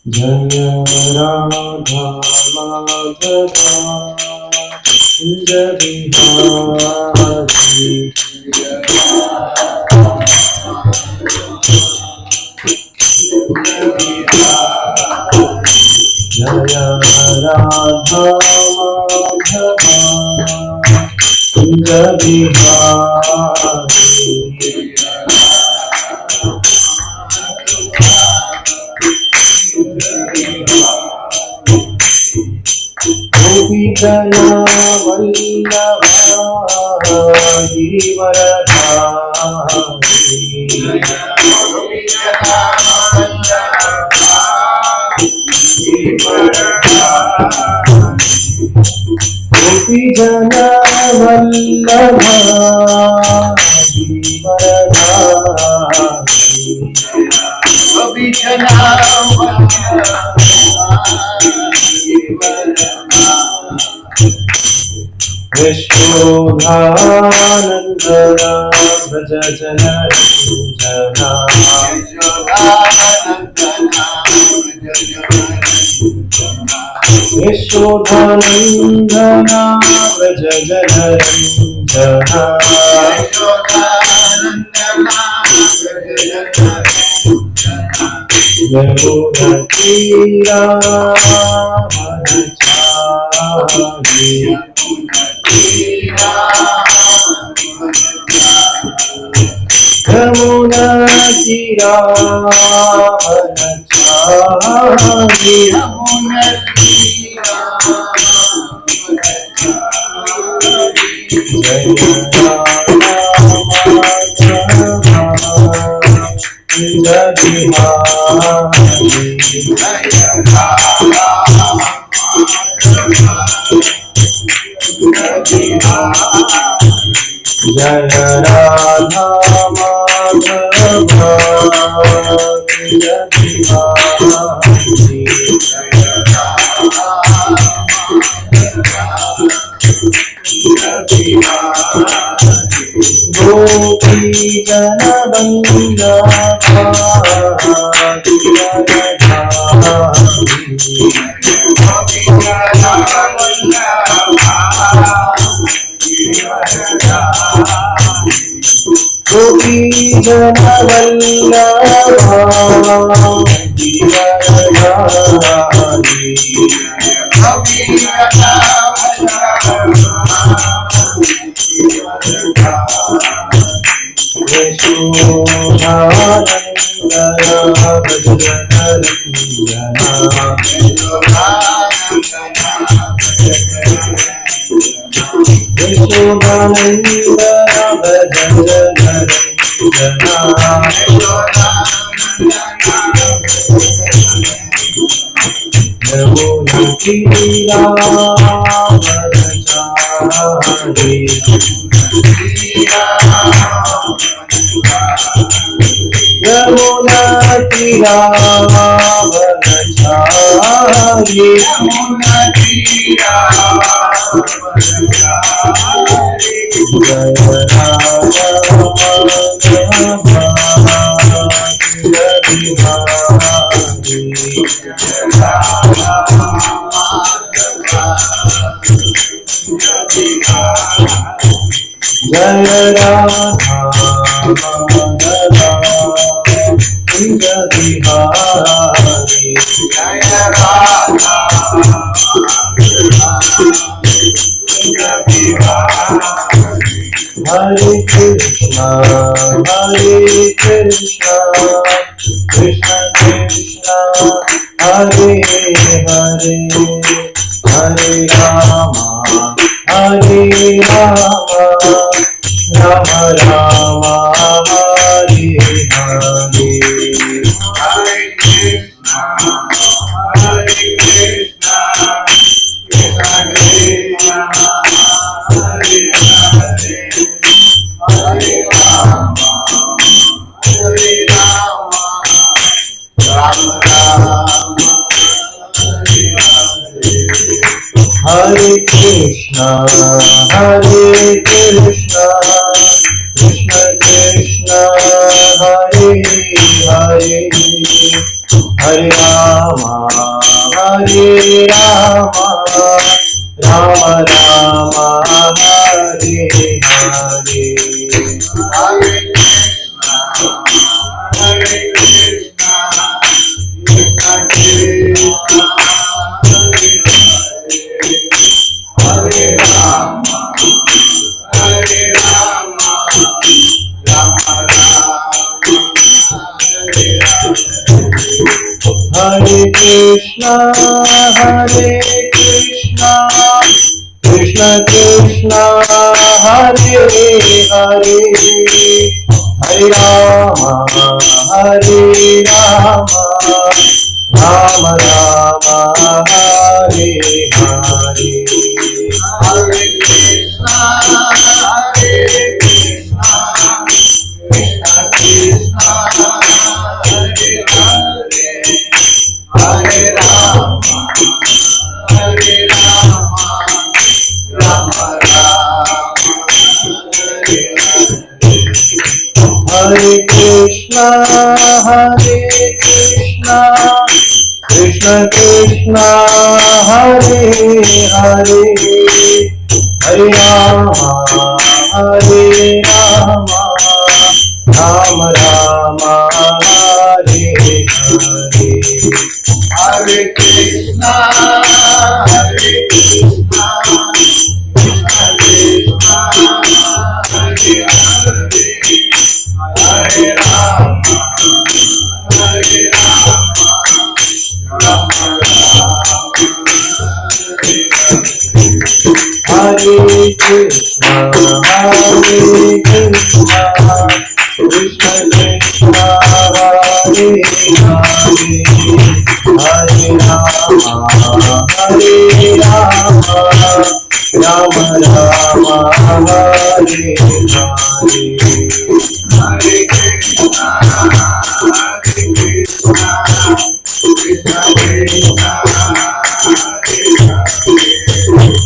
जय राधा माधवा कुंज बिहारी जय राधा माधवा कुंज बिहारी गोपी जना वल्लभा गोपी जना वल्लभा यशोधानन्दना व्रज जनरञ्जना यशोधानन्दना व्रज जनरञ्जना यमुनतीरावनचारि जय राधा माधवा गोपी जन गोपी Hare Krishna, Krishna Krishna, Hare Hare, Hare Rama, Hare Rama, Rama Rama, Hare Hare. Hare Krishna, Krishna Krishna, Hare Hare, Hare Rama, Hare Rama, Rama Rama, Hare Hare. Hare Rama, Hare Rama, Rama Rama, Hare Hare. Hare Krishna, Hare Krishna, Krishna Krishna, Hare Rama, Hare Rama, Rama Rama, Hare Hare. Hare Krishna, Hare Krishna, Krishna Krishna, Hare Hare, Hare Rama, Hare Rama, Rama Rama, Hare Hare. Hare Krishna, Hare Krishna, Krishna Krishna, Hare Hare, Hare Rama, Hare Rama, Rama Rama, Hare Hare. Hare Krishna, Hare Krishna, Krishna Krishna, Hare Hare, Hare Rama, Hare Rama, Rama Rama, Hare Hare. Hare Krishna, Hare Krishna, Krishna Krishna, Hare Hare, Hare Rama, Hare Rama, Rama Rama, Hare Hare. Hare Krishna, Hare Krishna, Krishna Krishna, Hare Hare, Hare Rama, Hare Rama, Rama Rama, Hare Hare. Hare Krishna, Hare Krishna, Krishna Krishna, Hare Hare, Hare Rama, Hare Rama,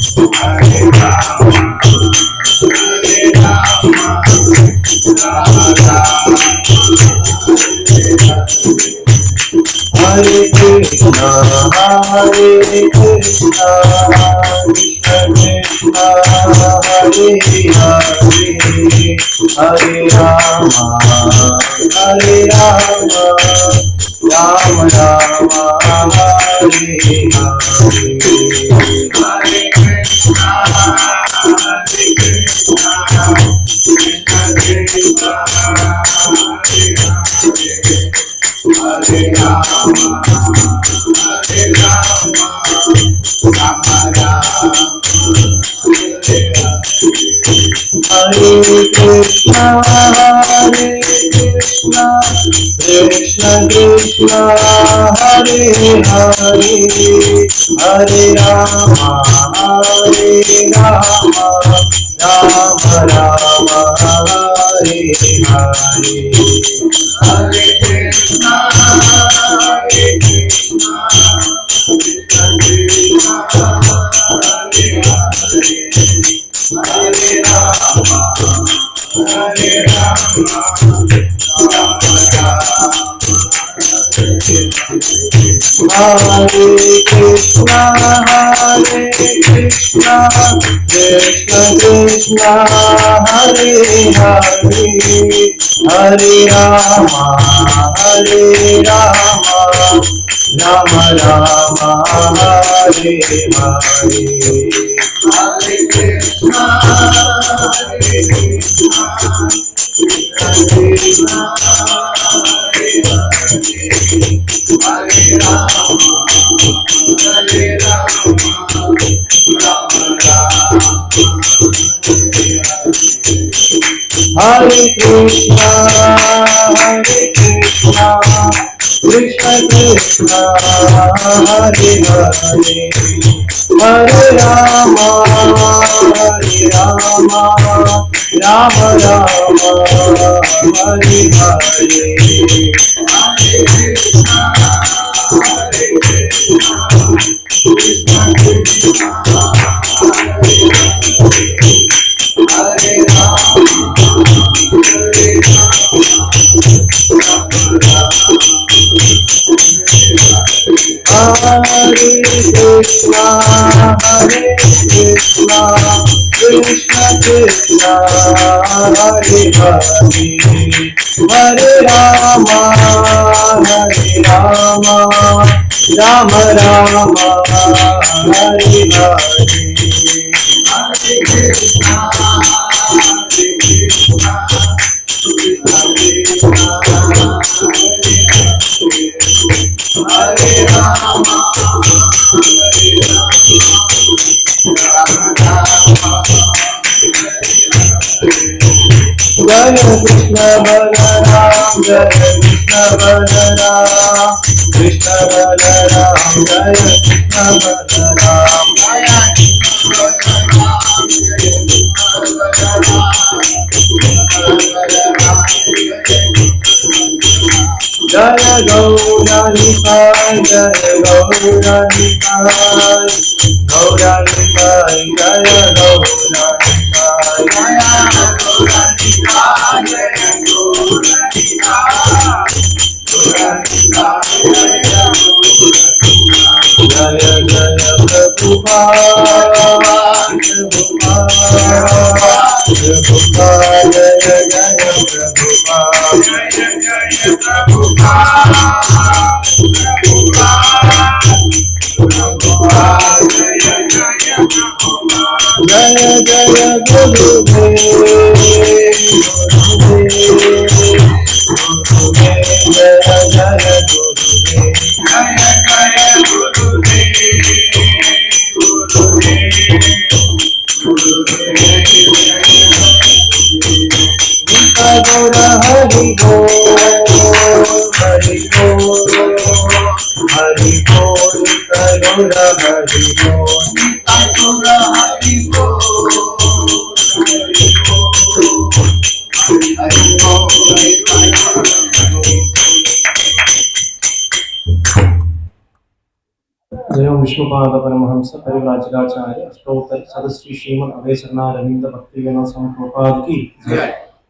Rama Rama, Hare Krishna, Hare Krishna, Krishna Krishna, Hare Hare, Hare Rama, Hare Rama, Rama Rama, Hare Hare. Hare Krishna, Hare Krishna, Krishna Krishna, Hare Hare, Hare Rama, Hare Rama, Rama Rama, Hare Hare. Hare Krishna, Hare Krishna, Krishna Krishna, Hare Hare, Hare Rama, Hare Rama, Rama Rama, Hare Hare. Hare Krishna, Hare Krishna, Krishna Krishna, Hare Hare, Hare Rama, Hare Rama, Rama Rama, Hare Krishna, Hare Krishna, Krishna Krishna, Hare Hare, Hare Rama, Hare Rama, Rama Rama, Hare Hare. Hare Krishna, Hare Krishna, Krishna Krishna, Hare Hare, Hare Rama, Hare Rama, Rama Rama, Hare Krishna, Hare Krishna, Krishna Krishna, Hare Hare, Hare Rama, Hare Rama, Rama Rama, Hare Hare. Hare Krishna, Hare Krishna, Krishna Krishna, Hare Hare, Hare Rama, Hare Rama, Rama Rama, Hare Rama Rama Hare Hare Jai Krishna Balaram, Jai Krishna Balaram, Krishna Balaram, Jai Krishna Balaram, Jai Gauranitai, Jai Gauranitai, Gauranitai, Jai जयं विष्णुपाद परमहंस परिव्राजकाचार्य अष्टोत्तर सदस्री श्रीमद अभयचरणारविंद भक्तिविनोद समप्रभुपाद की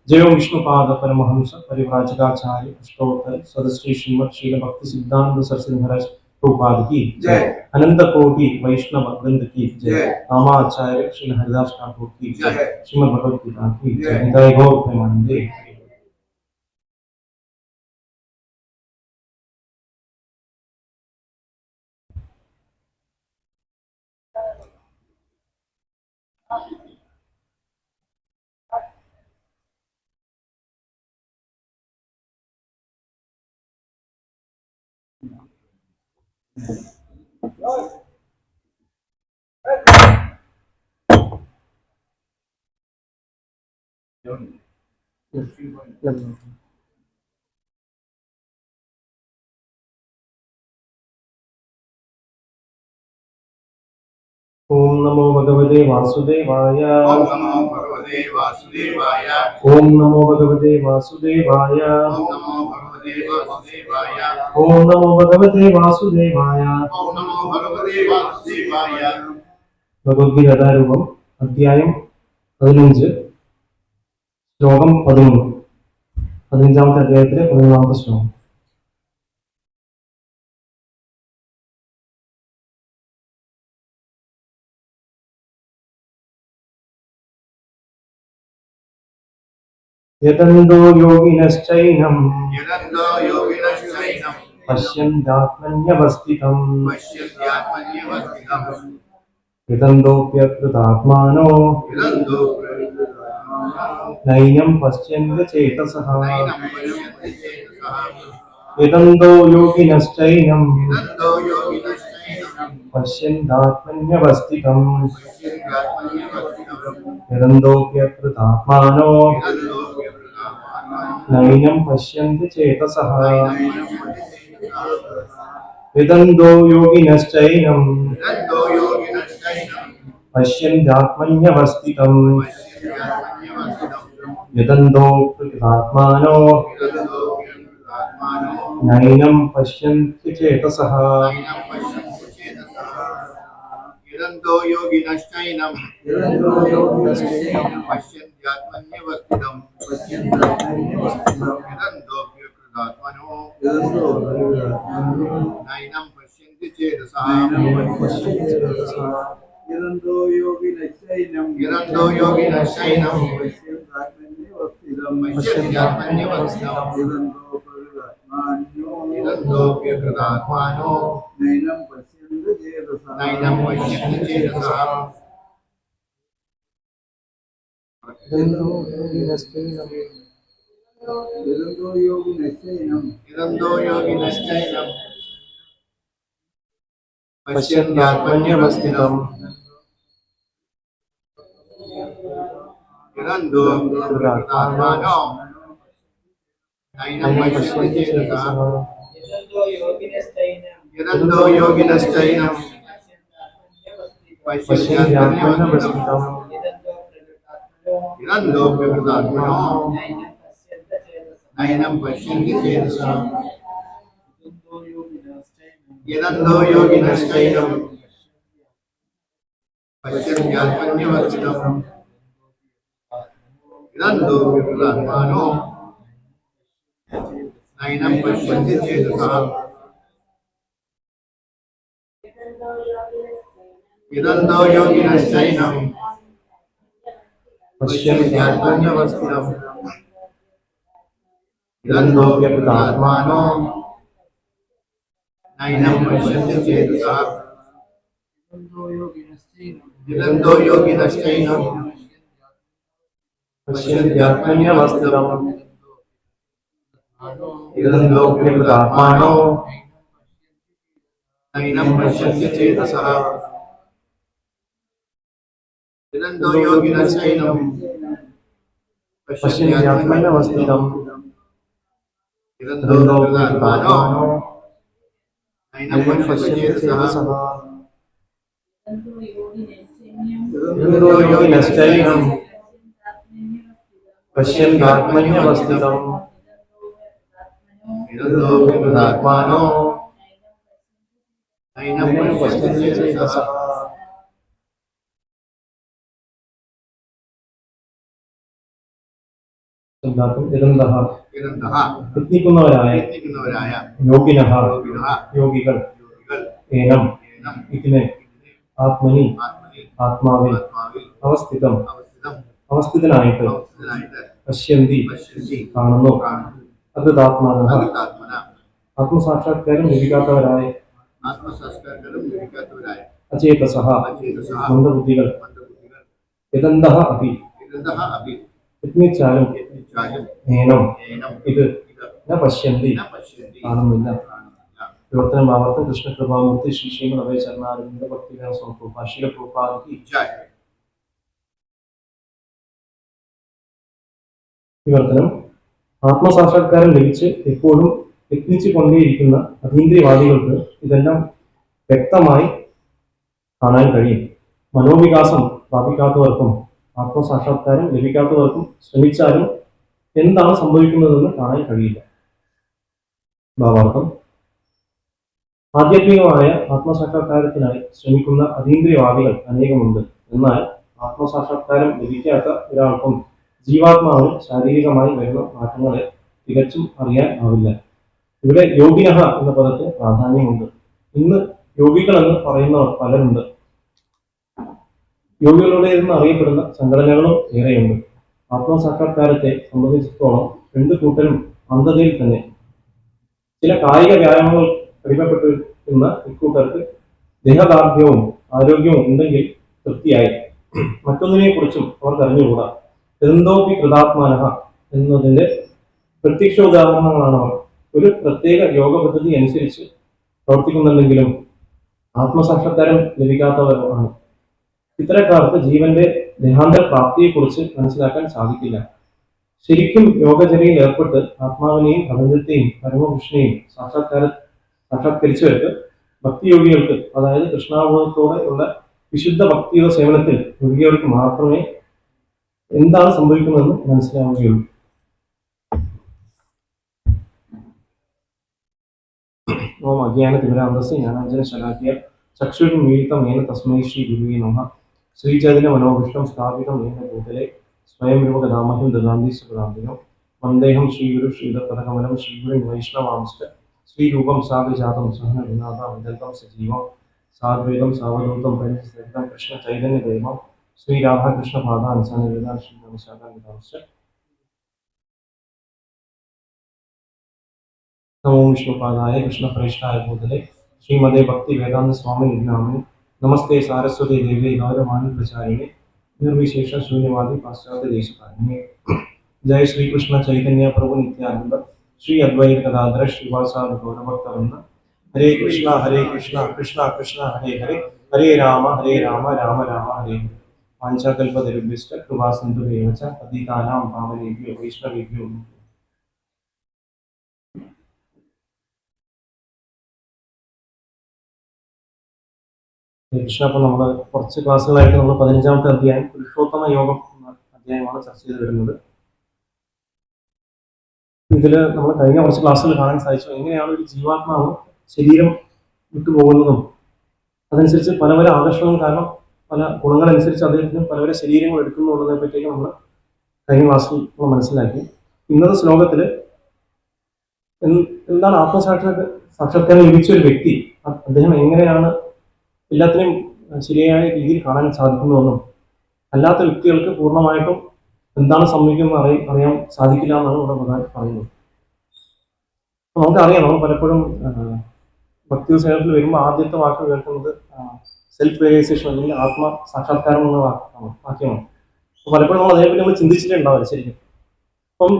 जयं विष्णुपाद परमहंस परिव्राजकाचार्य अष्टोत्तर सदस्री श्रीमद शील भक्ति सिद्धांत सरस्वती महाराज प्रभुपाद की जय। अनंत कोटि वैष्णव वृंद की जय। रामाचार्य श्री हरिदास ठाकुर की जय। श्रीमद भगवद गीता की जय। निताय गौर प्रेमानंदे। ओम नमो भगवते वासुदेवाय। ओम नमो भगवते वासुदेवाय। ओम नमो भगवते वासुदेवाय। ओम नमो भगवते वासुदेवाय। ओम नमो भगवते वासुदेवाय। ओम नमो भगवते वासुदेवाय। ഭഗവത്ഗീത യഥാരൂപം അധ്യായം 15 ശ്ലോകം 13. 15ാമത്തെ അധ്യായത്തിലെ 13ാമത്തെ ശ്ലോകം. यतन्तो योगिनश्चैनं पश्यन्त्यात्मन्यवस्थितं यतन्तोऽप्यकृतात्मानो नैनं पश्यन्त्य चेतसः यतन्तो योगिनश्चैनं पश्यन्त्यात्मन्यवस्थितं यतन्तोऽप्यकृतात्मानो नैनं पश्यन्ति चेतसः यतन्तो योगिनश्चैनं पश्यन्त्यात्मन्यवस्थितं यतन्तोऽप्यकृतात्मानो नैनं पश्यन्ति चेतसः यतन्तो योगिनश्चैनं पश्यन्त्यात्मन्यवस्थितं नैनं पश्यन्ति चेतसः यदन्तो योगिनश्चैनं पश्यन्त्यात्मन्यवस्थितं यदन्तोऽप्यकृतात्मानो नैनं पश्यन्ति चेतसः यदन्तो योगिनश्चैनं पश्यन्त्यात्मन्यवस्थितं यदन्तोऽप्यकृतात्मानो नैनं पश्यन्ति चेतसः यदन्तो योगिनश्चैनं पश्यन्त्यात्मन्यवस्थितं यदन्तोऽप्यकृतात्मानो नैनं पश्यन्ति चेतसः यदन्तो योगिनश्चैनं पश्यन्त्यात्मन्यवस्थितं यदन्तोऽप्यकृतात्मानो नैनं पश्यन्ति चेतसः यदन्तो योगिनश्चैनं पश्यन्त्यात्मन्यवस्थितं यदन्तोऽप्यकृतात्मानो नैनं पश्यन्ति चेतसः यदन्तो योगिनश्चैनं पश्यन्त्यात्मन्यवस्थितं यदन्तोऽप्यकृतात्मानो नैनं पश्यन्ति चेतसः यदन्तो योगिनश्चैनं पश्यन्त्यात्मन्यवस्थितं यदन्तोऽप्यकृतात्मानो नैनं पश्यन्ति चेतसः यदन्तो योगिनश्चैनं पश्यन्त्यात्मन्यवस्थितं यदन्तोऽप्यकृतात्मानो नैनं पश्यन्ति चेतसः യത്നിക്കുന്നവരായ യോഗിനഃ യോഗികൾ ഏനം ഇതിനെ ആത്മനി ആത്മാവിൽ അവസ്ഥിതനായിട്ട് പശ്യന്തി കാണുന്നു അകൃതാത്മാനഃ ആത്മസാക്ഷാത്കാരം ലഭിക്കാത്തവരായ അചേതസഃ മന്ദബുദ്ധികൾ യതന്തഃ അപി യത്നിച്ചാലും ഏനം ഇത് ന പശ്യന്തി കാണുന്നില്ല. വിവർത്തനം ഭാവത്ത് കൃഷ്ണകൃപാമൂർത്തി ശ്രീ ശ്രീമദ് അഭയ ചരണാരവിന്ദ ഭക്തിവേദ സ്വാമി ഭാഷിക പ്രഭുപാദി വിവർത്തനം. ആത്മസാക്ഷാത്കാരം ലഭിച്ച് എപ്പോഴും യത്നിച്ചു കൊണ്ടേയിരിക്കുന്ന അതീന്ദ്രിയവാദികൾക്ക് ഇതെല്ലാം വ്യക്തമായി കാണാൻ കഴിയും. മനോവികാസം പ്രാപിക്കാത്തവർക്കും ആത്മസാക്ഷാത്കാരം ലഭിക്കാത്തവർക്കും ശ്രമിച്ചാലും എന്താണ് സംഭവിക്കുന്നതെന്ന് കാണാൻ കഴിയില്ല. ഭാവാർത്ഥം. ആധ്യാത്മികമായ ആത്മസാക്ഷാത്കാരത്തിനായി ശ്രമിക്കുന്ന അതീന്ദ്രിയവാദികൾ അനേകമുണ്ട്. എന്നാൽ ആത്മസാക്ഷാത്കാരം ലഭിക്കാത്ത ഒരാൾക്കും ജീവാത്മാവിന് ശാരീരികമായി വരുന്ന മാറ്റങ്ങളെ തികച്ചും അറിയാൻ ആവില്ല. ഇവിടെ യോഗിനഃ എന്ന പദത്തിന് പ്രാധാന്യമുണ്ട്. ഇന്ന് യോഗികൾ എന്ന് പറയുന്നവർ പലരുണ്ട്. യോഗികളുടെ എന്ന് അറിയപ്പെടുന്ന സംഘടനകളും ഏറെയുണ്ട്. ആത്മസാക്ഷാത്കാരത്തെ സംബന്ധിച്ചിടത്തോളം രണ്ടു കൂട്ടരും അന്ധതയിൽ തന്നെ. ചില കായിക വ്യായാമങ്ങൾ അടിമപ്പെട്ടിരിക്കുന്ന ഇക്കൂട്ടർക്ക് ദേഹദാർഢ്യവും ആരോഗ്യവും ഉണ്ടെങ്കിൽ തൃപ്തിയായി. മറ്റൊന്നിനെ കുറിച്ചും അവർക്ക് അറിഞ്ഞുകൂടാ. യദന്തോപി കൃതാത്മാനഃ എന്നതിന്റെ പ്രത്യക്ഷ ഉദാഹരണങ്ങളാണ് അവർ. ഒരു പ്രത്യേക യോഗ പദ്ധതി അനുസരിച്ച് പ്രവർത്തിക്കുന്നുണ്ടെങ്കിലും ആത്മസാക്ഷാത്കാരം ലഭിക്കാത്തവരാണ്. ഇത്തരക്കാർക്ക് ജീവന്റെ ദേഹാന്തര പ്രാപ്തിയെക്കുറിച്ച് മനസ്സിലാക്കാൻ സാധിക്കില്ല. ശരിക്കും യോഗചര്യയിൽ ഏർപ്പെട്ട് ആത്മാവിനെയും പ്രപഞ്ചത്തെയും പരമകൃഷ്ണനെയും സാക്ഷാത്കരിച്ചവർക്ക് ഭക്തിയോഗികൾക്ക്, അതായത് കൃഷ്ണാബോധത്തോടെ ഉള്ള വിശുദ്ധ ഭക്തിയുടെ സേവനത്തിൽ മുഴുകിയവർക്ക് മാത്രമേ എന്താണ് സംഭവിക്കുന്നതെന്ന് മനസ്സിലാവുകയുള്ളൂ. ഓം അജ്ഞാനതിമിരാന്തസ്യ ജ്ഞാനാഞ്ജനശലാഖ്യ ചക്ഷുരുന്മീലിതമേന തസ്മൈ ശ്രീ ഗുരുവേ നമഃ. ശ്രീചൈതന്യ മനോഭീഷ്ടം സ്ഥാപിതം ഏന ഭൂതലേ സ്വയം രൂപകഥാമഹ്യം ദദാന്തി സുഖദാന്തിനോ. വന്ദേഹം ശ്രീഗുരു ശ്രീദത്തകമലം ശ്രീഗുരു വൈഷ്ണവാംശ്ച ശ്രീരൂപം സാധുജാതം സഹനവിനാഥ വിദഗ്ധം സജീവം സാദ്വൈതം സാവധൂതം പരിസരിതം കൃഷ്ണ ചൈതന്യദേവം ശ്രീരാധാകൃഷ്ണ പാദാൻസാനിവേദ ശ്രീശാഖാംശ്ച നമോ വിഷ്ണുപാദായ കൃഷ്ണപ്രേഷ്ഠായ ഭൂതലെ ശ്രീമദേ ഭക്തി വേദാന്ത സ്വാമി വിജ്ഞാമി നമസ്തേ സാരസ്വതി ദേവി ഗൗരവാണി പ്രചാരിണി നിർവിശേഷ ശൂന്യവാദി പാശ്ചാത്യ ദേശകാരിണി जय श्री कृष्ण चैतन्य प्रभु नित्यानंद श्री अद्वैत गदाधर श्रीवासादि गौरभक्तवृंद हरे कृष्णा कृष्णा कृष्णा हरे हरे हरे राम राम राम हरे हरे पांचाकल्पतरुभ्यश्च कृपासिन्धुभ्येव च पतितानां पावनेभ्यो वैष्णवेभ्यो കൃഷ്ണ. അപ്പോൾ നമ്മൾ കുറച്ച് ക്ലാസ്സുകളായിട്ട് നമ്മൾ 15ാമത്തെ അധ്യായം പുരുഷോത്തമ യോഗം എന്ന അധ്യായമാണ് ചർച്ച ചെയ്ത് വരുന്നത്. ഇതിൽ നമ്മൾ കഴിഞ്ഞ കുറച്ച് ക്ലാസ്സുകൾ കാണാൻ സാധിച്ചു എങ്ങനെയാണ് ഒരു ജീവാത്മാവ് ശരീരം വിട്ടുപോകുന്നതും അതനുസരിച്ച് പല പല ആകർഷണങ്ങൾ കാരണം പല ഗുണങ്ങളനുസരിച്ച് അദ്ദേഹത്തിന് പല പല ശരീരങ്ങൾ എടുക്കുന്നു എന്നുള്ളതിനെ പറ്റിയൊക്കെ നമ്മൾ കഴിഞ്ഞ ക്ലാസ്സിൽ നമ്മൾ മനസ്സിലാക്കി. ഇന്നത്തെ ശ്ലോകത്തിൽ എന്താണ് സാക്ഷാത്കാരം ലഭിച്ച ഒരു വ്യക്തി അദ്ദേഹം എങ്ങനെയാണ് എല്ലാത്തിനെയും ശരിയായ രീതിയിൽ കാണാൻ സാധിക്കുന്നുവെന്നും അല്ലാത്ത വ്യക്തികൾക്ക് പൂർണ്ണമായിട്ടും എന്താണ് സംഭവിക്കുന്നത് അറിയാൻ സാധിക്കില്ല എന്നാണ് ഇവിടെ പ്രധാനം പറയുന്നത്. അപ്പോൾ നമുക്കറിയാം, നമ്മൾ പലപ്പോഴും ഭക്തി സേവനത്തിൽ വരുമ്പോൾ ആദ്യത്തെ വാക്ക് കേൾക്കുന്നത് സെൽഫ് റിയലൈസേഷൻ അല്ലെങ്കിൽ ആത്മ സാക്ഷാത്കാരം എന്ന വാക്യമാണ്. അപ്പോൾ പലപ്പോഴും നമ്മൾ അതേപറ്റി നമ്മൾ ചിന്തിച്ചിട്ടേ ഉണ്ടാവില്ല ശരിക്കും. അപ്പം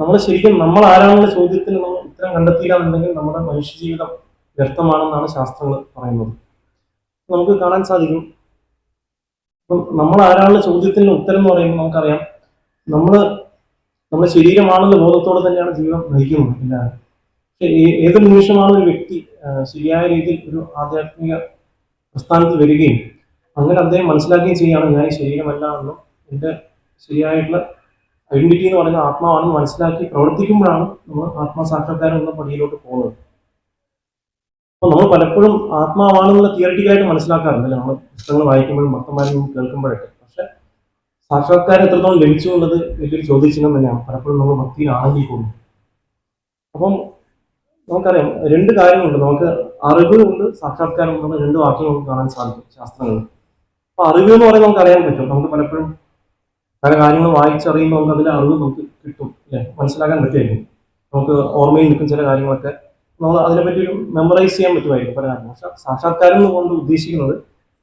നമ്മൾ ശരിക്കും നമ്മൾ ആരാണെന്ന ചോദ്യത്തിന് നമ്മൾ ഉത്തരം കണ്ടെത്തിയില്ല എന്നുണ്ടെങ്കിൽ നമ്മുടെ മനുഷ്യ ജീവിതം വ്യർത്ഥമാണെന്നാണ് ശാസ്ത്രങ്ങൾ പറയുന്നത്. നമുക്ക് കാണാൻ സാധിക്കും, അപ്പം നമ്മൾ ആരാണെന്ന ചോദ്യത്തിന് ഉത്തരം എന്ന് പറയുമ്പോൾ നമുക്കറിയാം നമ്മുടെ ശരീരമാണെന്ന ബോധത്തോടെ തന്നെയാണ് ജീവിതം നയിക്കുന്നത് എല്ലാവരും. പക്ഷെ ഏതൊരു നിമിഷമാണ് ഒരു വ്യക്തി ശരിയായ രീതിയിൽ ഒരു ആധ്യാത്മിക പ്രസ്ഥാനത്തിൽ വരികയും അങ്ങനെ അദ്ദേഹം മനസ്സിലാക്കുകയും ചെയ്യുകയാണ് ഞാൻ ഈ ശരീരമല്ല എന്നും എൻ്റെ ശരിയായിട്ടുള്ള ഐഡന്റിറ്റി എന്ന് പറയുന്ന ആത്മാവാണെന്ന് മനസ്സിലാക്കി പ്രവർത്തിക്കുമ്പോഴാണ് നമ്മൾ ആത്മസാക്ഷാത്കാരം എന്ന പടിയിലോട്ട് പോകുന്നത്. അപ്പോൾ നമ്മൾ പലപ്പോഴും ആത്മാവാണെന്നുള്ള തിയറിറ്റിക്കലായിട്ട് മനസ്സിലാക്കാറുണ്ടല്ലേ നമ്മൾ പുസ്തകങ്ങൾ വായിക്കുമ്പോഴും ഭക്തന്മാരിൽ നിന്ന് കേൾക്കുമ്പോഴൊക്കെ. പക്ഷെ സാക്ഷാത്കാരം എത്രത്തോളം ലഭിച്ചു എന്നുള്ളത് വലിയൊരു ചോദ്യചിഹ്നം തന്നെയാണ് പലപ്പോഴും നമ്മൾ ഭക്തിയിലാണെങ്കിൽ പോകുന്നത്. അപ്പം നമുക്കറിയാം രണ്ട് കാര്യങ്ങളുണ്ട്, നമുക്ക് അറിവ് കൊണ്ട് സാക്ഷാത്കാരം എന്നുള്ള രണ്ട് വാക്യങ്ങൾ നമുക്ക് കാണാൻ സാധിക്കും ശാസ്ത്രങ്ങളിൽ. അപ്പൊ അറിവ് എന്ന് പറയുന്നത് നമുക്ക് അറിയാൻ പറ്റും, നമുക്ക് പലപ്പോഴും പല കാര്യങ്ങളും വായിച്ചറിയുമ്പോൾ നമുക്ക് അതിലെ അറിവ് നമുക്ക് കിട്ടും, അല്ലെ, മനസ്സിലാക്കാൻ പറ്റുമായിരിക്കും. നമുക്ക് ഓർമ്മയിൽ നിൽക്കും ചില കാര്യങ്ങളൊക്കെ, നമ്മൾ അതിനെപ്പറ്റി ഒരു മെമ്മറൈസ് ചെയ്യാൻ പറ്റുമായിരിക്കും പല കാര്യങ്ങളും. പക്ഷെ സാക്ഷാത്കാരം കൊണ്ട് ഉദ്ദേശിക്കുന്നത്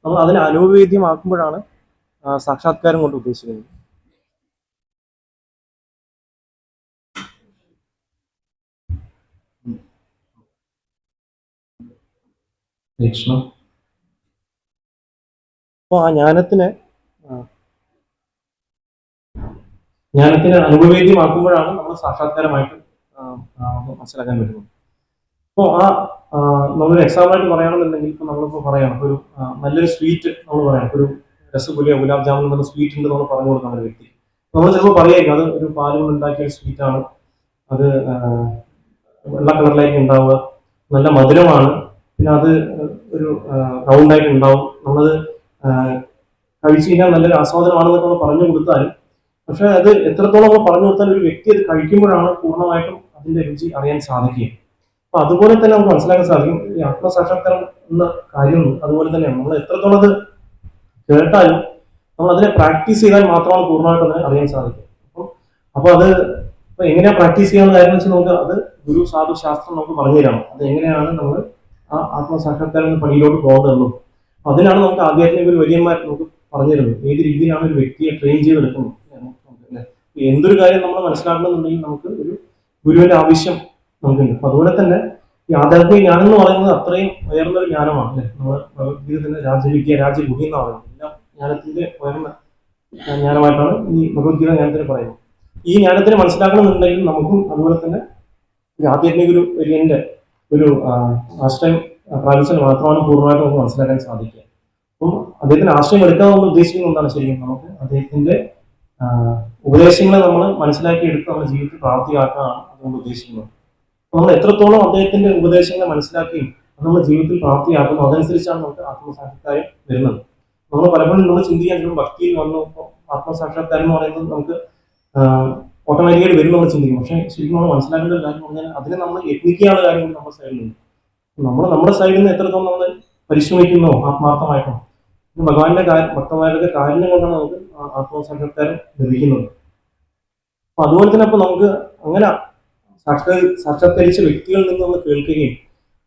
നമ്മൾ അതിനെ അനുഭവേദ്യമാക്കുമ്പോഴാണ് സാക്ഷാത്കാരം കൊണ്ട് ഉദ്ദേശിക്കുന്നത്. അപ്പോൾ ആ ജ്ഞാനത്തിനെ അനുഭവേദ്യമാക്കുമ്പോഴാണ് നമ്മൾ സാക്ഷാത്കാരമായിട്ട് മനസ്സിലാക്കാൻ പറ്റുന്നത്. അപ്പോൾ നമ്മളൊരു എക്സാമ്പിളായിട്ട് പറയുകയാണെന്നുണ്ടെങ്കിൽ ഇപ്പോൾ നമ്മളിപ്പോൾ പറയണം ഒരു നല്ലൊരു സ്വീറ്റ് നമ്മൾ പറയണം, ഒരു രസഗുലിയോ ഗുലാബ് ജാമുൻ എന്ന സ്വീറ്റ് ഉണ്ട് നമ്മൾ പറഞ്ഞു കൊടുക്കുന്ന ഒരു വ്യക്തി, നമ്മൾ ചിലപ്പോൾ പറയായിരിക്കും അത് ഒരു പാല് കൊണ്ട് ഉണ്ടാക്കിയ ഒരു സ്വീറ്റാണ്, അത് വെള്ള കളറിലായിരിക്കും ഉണ്ടാവുക, നല്ല മധുരമാണ്, പിന്നെ അത് ഒരു റൗണ്ടായിട്ട് ഉണ്ടാവും, നമ്മളത് കഴിച്ചു കഴിഞ്ഞാൽ നല്ലൊരു ആസ്വാദനമാണെന്നൊക്കെ നമ്മൾ പറഞ്ഞു കൊടുത്താലും പക്ഷെ അത് എത്രത്തോളം നമ്മൾ പറഞ്ഞു കൊടുത്താൽ ഒരു വ്യക്തി അത് കഴിക്കുമ്പോഴാണ് പൂർണ്ണമായിട്ടും അതിന്റെ രുചി അറിയാൻ സാധിക്കുക. അപ്പൊ അതുപോലെ തന്നെ നമുക്ക് മനസ്സിലാക്കാൻ സാധിക്കും ഈ ആത്മസാക്ഷാത്കാരം എന്ന കാര്യം അതുപോലെ തന്നെയാണ്. നമ്മൾ എത്രത്തോളം അത് കേട്ടാലും നമ്മൾ അതിനെ പ്രാക്ടീസ് ചെയ്താൽ മാത്രമാണ് പൂർണ്ണമായിട്ട് അതിനെ അറിയാൻ സാധിക്കുക. അപ്പൊ അത് എങ്ങനെയാ പ്രാക്ടീസ് ചെയ്യാനുള്ള കാര്യം വെച്ചാൽ നമുക്ക് അത് ഗുരു സാധു ശാസ്ത്രം നമുക്ക് പറഞ്ഞു തരണം, അത് എങ്ങനെയാണ് നമ്മൾ ആ ആത്മസാക്ഷാത്കാരം എന്ന പണിയിലോട്ട് പോകേണ്ടതെന്നും അതിനാണ് നമുക്ക് ആധ്യാത്മിക ഒരു വലിയന്മാർ നമുക്ക് പറഞ്ഞു തരുന്നത്, ഏത് രീതിയിലാണ് ഒരു വ്യക്തിയെ ട്രെയിൻ ചെയ്തെടുക്കുന്നത്. എന്തൊരു കാര്യം നമ്മൾ മനസ്സിലാക്കണമെന്നുണ്ടെങ്കിൽ നമുക്ക് ഒരു ഗുരുവിന്റെ ആവശ്യം നമുക്കുണ്ട്. അപ്പൊ അതുപോലെ തന്നെ ഈ ആധ്യാത്മിക ജ്ഞാനം എന്ന് പറയുന്നത് അത്രയും ഉയർന്നൊരു ജ്ഞാനമാണ് അല്ലെ. നമ്മൾ ഭഗവത്ഗീത തന്നെ രാജവിദ്യ രാജഗുഹി എന്ന് പറയുന്നത് എല്ലാം ജ്ഞാനത്തിന്റെ ഉയർന്ന ജ്ഞാനമായിട്ടാണ് ഈ ഭഗവത്ഗീത ജ്ഞാനത്തിന് പറയുന്നത്. ഈ ജ്ഞാനത്തിന് മനസ്സിലാക്കണമെന്നുണ്ടെങ്കിൽ നമുക്കും അതുപോലെ തന്നെ ഒരു ആധ്യാത്മിക ഒരു വലിയന്റെ ഒരു ആശ്രയം പ്രാപിച്ചാൽ മാത്രമാണ് പൂർണ്ണമായിട്ട് നമുക്ക് മനസ്സിലാക്കാൻ സാധിക്കുക. അപ്പം അദ്ദേഹത്തിന് ആശ്രയം എടുക്കാമെന്ന് ഉദ്ദേശിക്കുന്നത് എന്താണ് ശരിക്കും നമുക്ക് അദ്ദേഹത്തിന്റെ ഉപദേശങ്ങളെ നമ്മൾ മനസ്സിലാക്കി എടുത്ത് നമ്മുടെ ജീവിതത്തിൽ പ്രാവർത്തികമാക്കാനാണ് അതുകൊണ്ട് ഉദ്ദേശിക്കുന്നത്. നമ്മൾ എത്രത്തോളം അദ്ദേഹത്തിന്റെ ഉപദേശങ്ങളെ മനസ്സിലാക്കുകയും അത് നമ്മുടെ ജീവിതത്തിൽ പ്രാവർത്തിയാക്കുന്നു അതനുസരിച്ചാണ് നമുക്ക് ആത്മസാക്ഷാത്കാരം വരുന്നത്. നമ്മൾ പലപ്പോഴും നമ്മൾ ചിന്തിക്കാൻ ഭക്തിയിൽ വന്നു ആത്മസാക്ഷാത്കാരം എന്ന് പറയുന്നത് നമുക്ക് ഓട്ടോമാറ്റിക്കായിട്ട് വരും നമ്മൾ ചിന്തിക്കും. പക്ഷേ ശരിക്കും നമ്മൾ മനസ്സിലാക്കേണ്ട ഒരു കാര്യം പറഞ്ഞാൽ അതിനെ നമ്മൾ യത്നിക്കാനുള്ള കാര്യം കൂടി നമ്മുടെ സൈഡിലുണ്ട്. നമ്മൾ നമ്മുടെ സൈഡിൽ നിന്ന് എത്രത്തോളം നമ്മൾ പരിശ്രമിക്കുന്നോ ആത്മാർത്ഥമായിട്ടോ, ഭഗവാന്റെ ഭക്തന്മാരുടെ കാരുണ്യം കൊണ്ടാണ് നമുക്ക് ആത്മസാക്ഷാത്കാരം ലഭിക്കുന്നത്. അപ്പൊ അതുപോലെ തന്നെ അപ്പൊ നമുക്ക് അങ്ങനെ സാക്ഷാത്കരിച്ച വ്യക്തികളിൽ നിന്ന് നമ്മൾ കേൾക്കുകയും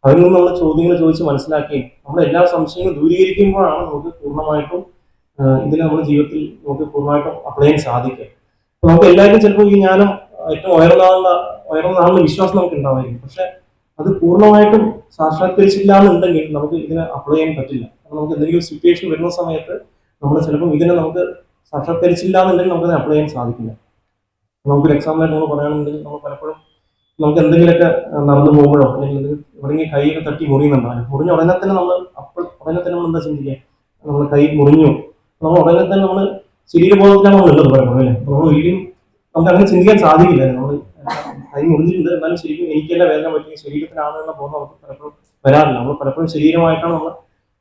അവരിൽ നിന്ന് നമ്മൾ ചോദ്യങ്ങൾ ചോദിച്ച് മനസ്സിലാക്കുകയും നമ്മുടെ എല്ലാ സംശയങ്ങളും ദൂരീകരിക്കുമ്പോഴാണ് നമുക്ക് പൂർണ്ണമായിട്ടും ഇതിനെ നമ്മുടെ ജീവിതത്തിൽ നമുക്ക് പൂർണ്ണമായിട്ടും അപ്ലൈ ചെയ്യാൻ സാധിക്കുക. അപ്പൊ നമുക്ക് എല്ലാവർക്കും ചിലപ്പോൾ ഈ ജ്ഞാനം ഏറ്റവും ഉയർന്നതാണെന്ന വിശ്വാസം നമുക്ക് ഉണ്ടാവായിരിക്കും. പക്ഷെ അത് പൂർണ്ണമായിട്ടും സാക്ഷാത്കരിച്ചില്ല എന്നുണ്ടെങ്കിൽ നമുക്ക് ഇതിനെ അപ്ലൈ ചെയ്യാൻ പറ്റില്ല. നമുക്ക് എന്തെങ്കിലും സിറ്റുവേഷൻ വരുന്ന സമയത്ത് നമ്മൾ ചിലപ്പോൾ ഇതിനെ നമുക്ക് സാക്ഷാത്കരിച്ചില്ല എന്നുണ്ടെങ്കിൽ നമുക്കത് അപ്ലൈ ചെയ്യാൻ സാധിക്കില്ല. നമുക്കൊരു എക്സാമ്പിളായിട്ട് നമ്മൾ പറയുകയാണെന്നുണ്ടെങ്കിൽ നമ്മൾ പലപ്പോഴും നമുക്ക് എന്തെങ്കിലുമൊക്കെ നടന്നു പോകുമ്പോഴോ അല്ലെങ്കിൽ എവിടെയെങ്കിലും കൈയൊക്കെ തട്ടി മുറിയുന്നുണ്ടാകും. മുറിഞ്ഞ ഉടനെ തന്നെ നമ്മൾ ഉടനെ തന്നെ നമ്മൾ എന്താ ചിന്തിക്കുക, നമ്മൾ കൈ മുറിഞ്ഞു, നമ്മൾ ഉടനെ തന്നെ നമ്മൾ ശരീരബോധത്തിലാണ് നമ്മൾ ഉള്ളത് പലപ്പോഴും അല്ലേ. നമ്മൾ ഒരിക്കലും നമുക്ക് അങ്ങനെ ചിന്തിക്കാൻ സാധിക്കില്ല. നമ്മൾ കൈ മുറിഞ്ഞിട്ടുണ്ട് എന്നാലും ശരിക്കും എനിക്കല്ല വേദന പറ്റിയ ശരീരത്തിലാണ് എന്ന ബോധം നമുക്ക് പലപ്പോഴും വരാറില്ല. നമ്മൾ പലപ്പോഴും ശരീരമായിട്ടാണ് നമ്മൾ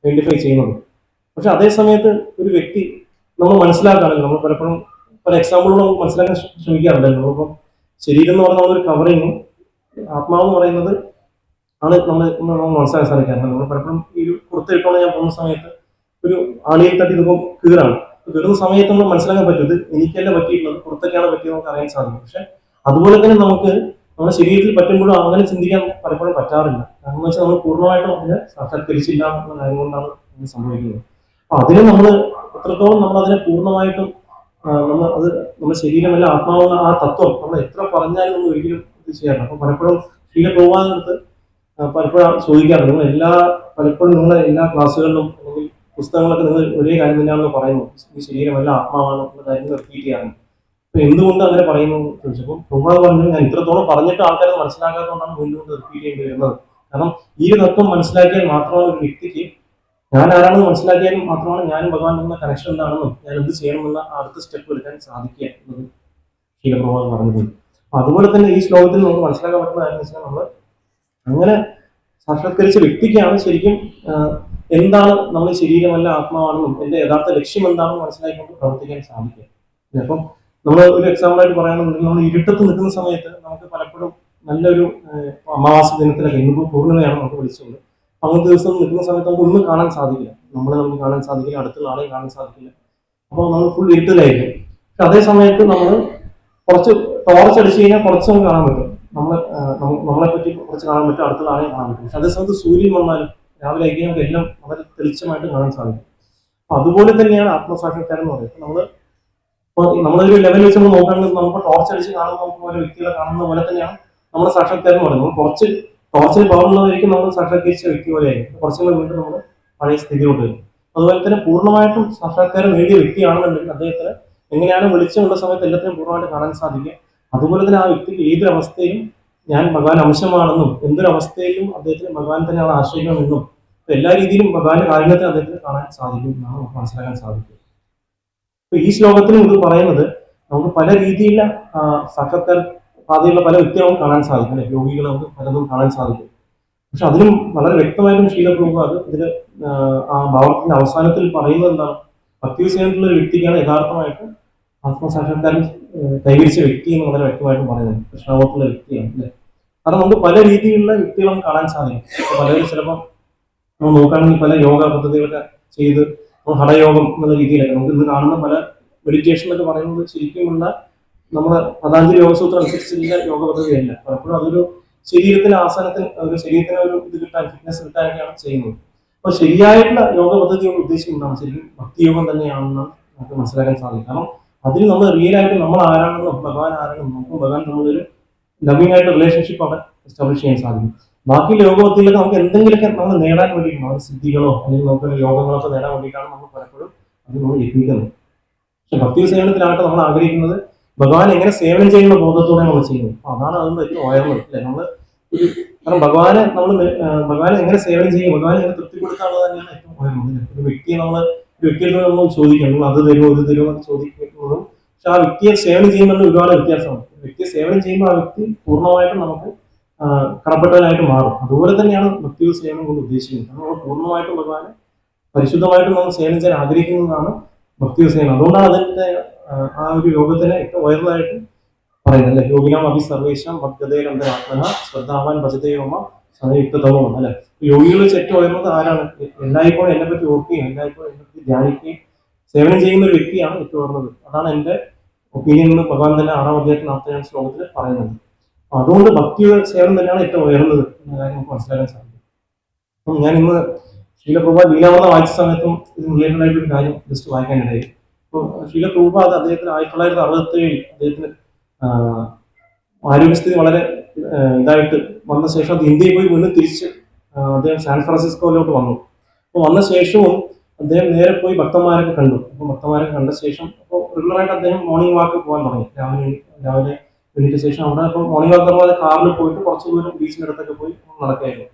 ഐഡന്റിഫൈ ചെയ്യുന്നത്. പക്ഷെ അതേ സമയത്ത് ഒരു വ്യക്തി നമ്മൾ മനസ്സിലാക്കുകയാണെങ്കിൽ നമ്മൾ പലപ്പോഴും പല എക്സാമ്പിളുകൾ നമുക്ക് മനസ്സിലാക്കാൻ ശ്രമിക്കാറുണ്ട്. നമ്മളിപ്പം ശരീരം എന്ന് പറഞ്ഞ ഒരു കവറിങ്ങും ആത്മാവെന്ന് പറയുന്നത് ആണ് നമ്മൾ മനസ്സിലാക്കാൻ സാധിക്കാറുണ്ട്. നമ്മൾ പലപ്പോഴും ഈ ഒരു പുറത്തിട്ടോണ്ട് ഞാൻ പോകുന്ന സമയത്ത് ഒരു ആളിയിൽ തട്ടി ഇതിപ്പം കീറാണ്. കീറുന്ന സമയത്ത് നമ്മൾ മനസ്സിലാക്കാൻ പറ്റും ഇത് എനിക്കല്ല പറ്റിയിട്ടുള്ളത്, പുറത്തൊക്കെയാണ് പറ്റിയത് നമുക്ക് അറിയാൻ സാധിക്കും. പക്ഷെ അതുപോലെ തന്നെ നമുക്ക് നമ്മുടെ ശരീരത്തിൽ പറ്റുമ്പോഴും അങ്ങനെ ചിന്തിക്കാൻ പലപ്പോഴും പറ്റാറില്ല. കാരണം എന്ന് വെച്ചാൽ നമ്മൾ പൂർണ്ണമായിട്ടും അതിനെ സാക്ഷാത്കരിച്ചില്ല എന്ന കാര്യം കൊണ്ടാണ് ഇത് സംഭവിക്കുന്നത്. അപ്പൊ അതിന് നമ്മൾ എത്രത്തോളം നമ്മൾ അതിനെ പൂർണ്ണമായിട്ടും നമ്മൾ അത് നമ്മുടെ ശരീരമല്ല ആത്മാവെന്ന ആ തത്വം നമ്മൾ എത്ര പറഞ്ഞാലും നമ്മൾ ഒരിക്കലും ഇത് ചെയ്യാറില്ല. അപ്പൊ പലപ്പോഴും ശീലം പോകാനെടുത്ത് പലപ്പോഴും ചോദിക്കാറുണ്ട്, പലപ്പോഴും നിങ്ങളുടെ എല്ലാ ക്ലാസ്സുകളിലും അല്ലെങ്കിൽ പുസ്തകങ്ങളൊക്കെ നിങ്ങൾ ഒരേ കാര്യം തന്നെയാണെന്ന് പറയുന്നു, ഈ ശരീരമല്ല ആത്മാവാണ് എന്ന കാര്യം റിപ്പീറ്റ് ചെയ്യാറുണ്ട്. അപ്പൊ എന്തുകൊണ്ട് അങ്ങനെ പറയുന്നു ചോദിച്ചപ്പോൾ പ്രഭുപാദ് പറഞ്ഞു, ഞാൻ ഇത്രത്തോളം പറഞ്ഞിട്ട് ആൾക്കാരെ മനസ്സിലാക്കാത്തതുകൊണ്ടാണ് വീണ്ടും റിപ്പീറ്റ് ചെയ്യേണ്ടി വരുന്നത്. കാരണം ഈ ഒരു തത്വം മനസ്സിലാക്കിയാൽ മാത്രമാണ് ഒരു വ്യക്തിക്ക് ഞാൻ ആരാണെന്ന് മനസ്സിലാക്കിയാൽ മാത്രമാണ് ഞാനും ഭഗവാൻ തമ്മിലുള്ള കണക്ഷൻ എന്താണെന്നും ഞാൻ എന്ത് ചെയ്യണമെന്ന അടുത്ത സ്റ്റെപ്പ് എടുക്കാൻ സാധിക്കുക എന്നത് ശീലപ്രഭാവം പറഞ്ഞത്. അപ്പൊ അതുപോലെ തന്നെ ഈ ശ്ലോകത്തിൽ നമുക്ക് മനസ്സിലാക്കാൻ പറ്റുന്ന കാര്യം വെച്ചാൽ നമ്മൾ അങ്ങനെ സാക്ഷാത്കരിച്ച വ്യക്തിക്കാണ് ശരിക്കും എന്താണ് നമ്മൾ ശരീരമല്ല ആത്മാവാണെന്നും എന്റെ യഥാർത്ഥ ലക്ഷ്യം എന്താണെന്ന് മനസ്സിലാക്കിക്കൊണ്ട് പ്രവർത്തിക്കാൻ സാധിക്കുക. അപ്പം നമ്മൾ ഒരു എക്സാമ്പിളായിട്ട് പറയുകയാണെന്നുണ്ടെങ്കിൽ നമ്മൾ ഇരുട്ടത്ത് നിൽക്കുന്ന സമയത്ത് നമുക്ക് പലപ്പോഴും നല്ലൊരു അമാവാസി ദിനത്തിലൊക്കെ ഇന്നിപ്പോൾ പൂർണ്ണിമയാണ് നമുക്ക് വിളിച്ചത്. അങ്ങനത്തെ ദിവസം നിൽക്കുന്ന സമയത്ത് നമുക്ക് ഒന്നും കാണാൻ സാധിക്കില്ല, നമുക്ക് കാണാൻ സാധിക്കില്ല, അടുത്തുള്ള ആളെയും കാണാൻ സാധിക്കില്ല. അപ്പോൾ നമ്മൾ ഫുൾ ഇരുട്ടിലായിരിക്കും. പക്ഷെ അതേ സമയത്ത് നമ്മൾ കുറച്ച് ടോർച്ച് അടിച്ചു കഴിഞ്ഞാൽ കുറച്ച് നമുക്ക് കാണാൻ പറ്റും, നമ്മളെ പറ്റി കുറച്ച് കാണാൻ പറ്റും, അടുത്തുള്ള ആളെയും കാണാൻ പറ്റും. പക്ഷെ അതേ സമയത്ത് സൂര്യൻ വന്നാലും രാവിലെ ആയി നമുക്ക് എല്ലാം വളരെ തെളിച്ചമായിട്ട് കാണാൻ സാധിക്കും. അപ്പൊ അതുപോലെ തന്നെയാണ് ആത്മസാക്ഷാത്കാരം എന്ന് പറയുന്നത്. നമ്മളൊരു ലെവൽ വെച്ച് നമ്മൾ നോക്കുകയാണെങ്കിൽ നമുക്ക് ടോർച്ച് അടിച്ച് കാണുന്ന നമുക്ക് ഓരോ വ്യക്തികളെ കാണുന്ന പോലെ തന്നെയാണ് നമ്മുടെ സാക്ഷാത്കാരം എന്ന് പറയുന്നത്. കുറച്ച് ടോർച്ചിന് പവറുള്ളതായിരിക്കും നമ്മൾ സാക്ഷാത്കരിച്ച വ്യക്തി പോലെയായിരിക്കും, കുറച്ചുകൂടെ വീണ്ടും നമ്മൾ പഴയ സ്ഥിതിയോട്ട് വരും. അതുപോലെ തന്നെ പൂർണ്ണമായിട്ടും സാക്ഷാത്കാരം നേടിയ വ്യക്തിയാണെന്നുണ്ടെങ്കിൽ അദ്ദേഹത്തിന് എങ്ങനെയാണ് വെളിച്ചമുള്ള സമയത്ത് എല്ലാത്തിനും പൂർണ്ണമായിട്ട് കാണാൻ സാധിക്കുക. അതുപോലെ തന്നെ ആ വ്യക്തിക്ക് ഏതൊരവസ്ഥയിലും ഞാൻ ഭഗവാൻ അംശമാണെന്നും എന്തൊരവസ്ഥയിലും അദ്ദേഹത്തിന് ഭഗവാൻ തന്നെയാണ് ആശ്രയിക്കണമെന്നും എല്ലാ രീതിയിലും ഭഗവാന്റെ കാരുണ്യത്തെ അദ്ദേഹത്തിന് കാണാൻ സാധിക്കും എന്നാണ് നമുക്ക് മനസ്സിലാക്കാൻ സാധിക്കും. അപ്പൊ ഈ ശ്ലോകത്തിലും ഇത് പറയുന്നത് നമുക്ക് പല രീതിയിലുള്ള സാക്ഷാത്കാര പാതയുള്ള പല വ്യക്തികളും കാണാൻ സാധിക്കും, അല്ലെ, യോഗികളെ നമുക്ക് പലതും കാണാൻ സാധിക്കും. പക്ഷെ അതിനും വളരെ വ്യക്തമായിട്ടും ശീലപ്രഭുപാദ് ഇതിൽ ആ ഭാവത്തിന്റെ അവസാനത്തിൽ പറയുന്നത് എന്താണ്, ഭക്തിവിഷയത്തിലുള്ള ഒരു വ്യക്തിക്കാണ് യഥാർത്ഥമായിട്ട് ആത്മസാക്ഷാത്കാരം കൈവരിച്ച വ്യക്തി എന്ന് വളരെ വ്യക്തമായിട്ടും പറയുന്നത് കൃഷ്ണാവത്തുള്ള വ്യക്തിയാണ്, അല്ലെ. കാരണം നമുക്ക് പല രീതിയിലുള്ള വ്യക്തികളും കാണാൻ സാധിക്കും. പലരും ചിലപ്പോൾ നമ്മൾ നോക്കുകയാണെങ്കിൽ പല യോഗ പദ്ധതികളൊക്കെ ചെയ്ത് ഹഠയോഗം എന്നുള്ള രീതിയിലൊക്കെ നമുക്ക് ഇന്ന് കാണുന്ന പല മെഡിറ്റേഷൻ എന്നൊക്കെ പറയുന്നത് ശരിക്കുമുള്ള നമ്മുടെ പതാഞ്ജലി യോഗസൂത്രം അനുസരിച്ചുള്ള യോഗ പദ്ധതിയല്ല. പലപ്പോഴും അതൊരു ശരീരത്തിന് ആസനത്തിന് ഒരു ശരീരത്തിന് ഒരു ഇത് കിട്ടാൻ, ഫിറ്റ്നസ് കിട്ടാനൊക്കെയാണ് ചെയ്യുന്നത്. അപ്പൊ ശരിയായിട്ടുള്ള യോഗ പദ്ധതി കൊണ്ട് ഉദ്ദേശിക്കുന്നതാണ് ശരിക്കും ഭക്തിയോഗം തന്നെയാണെന്ന് നമുക്ക് മനസ്സിലാക്കാൻ സാധിക്കും. കാരണം അതിൽ നമ്മൾ റിയൽ ആയിട്ട് നമ്മൾ ആരാണെന്നും ഭഗവാൻ ആരാണെന്നും നമുക്ക് ഭഗവാൻ നമ്മളൊരു ലവിംഗ് ആയിട്ട് റിലേഷൻഷിപ്പ് അവിടെ എസ്റ്റാബ്ലിഷ് ചെയ്യാൻ സാധിക്കും. ബാക്കിയുള്ള യോഗത്തിലൊക്കെ നമുക്ക് എന്തെങ്കിലുമൊക്കെ നമ്മൾ നേടാൻ വേണ്ടിയിട്ടാണ്, നമ്മുടെ സിദ്ധികളോ അല്ലെങ്കിൽ നമുക്ക് യോഗങ്ങളൊക്കെ നേടാൻ വേണ്ടിയിട്ടാണ് നമ്മൾ പലപ്പോഴും അത് നമ്മൾ യത്നിക്കുന്നത്. പക്ഷെ ഭക്തി സേവനത്തിലാകട്ടെ നമ്മൾ ആഗ്രഹിക്കുന്നത് ഭഗവാൻ എങ്ങനെ സേവനം ചെയ്യുന്ന ബോധത്തോടെ നമ്മൾ ചെയ്യുന്നത്. അപ്പൊ അതാണ് അതിന് ഏറ്റവും ഉയർന്നത്, അല്ലെ. നമ്മൾ കാരണം ഭഗവാനെ എങ്ങനെ സേവനം ചെയ്യും, ഭഗവാനെ എങ്ങനെ തൃപ്തിപ്പെടുത്താനുള്ളത് തന്നെയാണ് ഏറ്റവും ഉയർന്നത്. ഒരു വ്യക്തിയെ വ്യക്തിയോട് നമ്മൾ ചോദിക്കണം, നിങ്ങൾ അത് തരുമോ ഇത് തരുമോ എന്ന് ചോദിക്കുന്നതും പക്ഷെ ആ വ്യക്തിയെ സേവനം ചെയ്യുമ്പോൾ ഒരുപാട് വ്യത്യാസമാണ്. വ്യക്തിയെ സേവനം ചെയ്യുമ്പോൾ ആ വ്യക്തി പൂർണ്ണമായിട്ടും നമുക്ക് കടപ്പെട്ടവനായിട്ട് മാറും. അതുപോലെ തന്നെയാണ് ഭക്തി സേവനം കൊണ്ട് ഉദ്ദേശിക്കുന്നത്. നമ്മൾ പൂർണ്ണമായിട്ടും ഭഗവാനെ പരിശുദ്ധമായിട്ടും നമ്മൾ സേവനം ചെയ്യാൻ ആഗ്രഹിക്കുന്നതാണ് ഭക്തി സേവനം. അതുകൊണ്ടാണ് അതിന്റെ ആ ഒരു യോഗത്തിനെ ഏറ്റവും ഉയർന്നതായിട്ട് പറയുന്നത് അല്ലെ, യോഗിനാം അഭി സർവേശം ഭക്തതേരന്തരാത്മന ശ്രദ്ധാവാൻ ഭജതയോമ സമയുക്തമോ അല്ലെ. യോഗികൾ വെച്ച് ഏറ്റവും ഉയർന്നത് ആരാണ്? എല്ലായ്പ്പോഴും എന്നെ പറ്റി ഓർക്കുകയും എല്ലായ്പ്പോഴും എന്നെ പറ്റി ധ്യാനിക്കുകയും സേവനം ചെയ്യുന്ന ഒരു വ്യക്തിയാണ് ഏറ്റവും ഉയർന്നത്. അതാണ് എന്റെ ഒപ്പീനിയൻ എന്ന് ഭഗവാൻ തന്നെ 6-ാം അധ്യായത്തിൽ 47-ാം ശ്ലോകത്തിൽ പറയുന്നത്. അതുകൊണ്ട് ഭക്തിയുടെ സേവനം തന്നെയാണ് ഏറ്റവും ഉയർന്നത് എന്ന കാര്യം നമുക്ക് മനസ്സിലാക്കാൻ സാധിക്കും. അപ്പം ഞാൻ ഇന്ന് ശീലപ്രഭ ലീലാവത വായിച്ച സമയത്തും ഇത് റിലേറ്റഡ് ആയിട്ട് ഒരു കാര്യം ജസ്റ്റ് വായിക്കാനിടയായി. അപ്പോൾ ശീലപ്രഭ അത് അദ്ദേഹത്തിന് 1967 അദ്ദേഹത്തിന് ആരോഗ്യസ്ഥിതി വളരെ ഇതായിട്ട് വന്ന ശേഷം അത് ഇന്ത്യയിൽ പോയി വീണ്ടും തിരിച്ച് അദ്ദേഹം സാൻ ഫ്രാൻസിസ്കോയിലോട്ട് വന്നു. അപ്പോൾ വന്ന ശേഷവും അദ്ദേഹം നേരെ പോയി ഭക്തന്മാരൊക്കെ കണ്ടു. അപ്പോൾ ഭക്തന്മാരൊക്കെ കണ്ട ശേഷം അപ്പോൾ റെഗുലറായിട്ട് അദ്ദേഹം മോർണിംഗ് വാക്ക് പോകാൻ തുടങ്ങി. രാവിലെ എണീറ്റ ശേഷം അവിടെ അപ്പോൾ മോർണിംഗ് വാക്ക് പറഞ്ഞാൽ കാറിൽ പോയിട്ട് കുറച്ച് ദൂരം ബീച്ചിൻ്റെ അടുത്തൊക്കെ പോയി നടക്കുകയായിരുന്നു.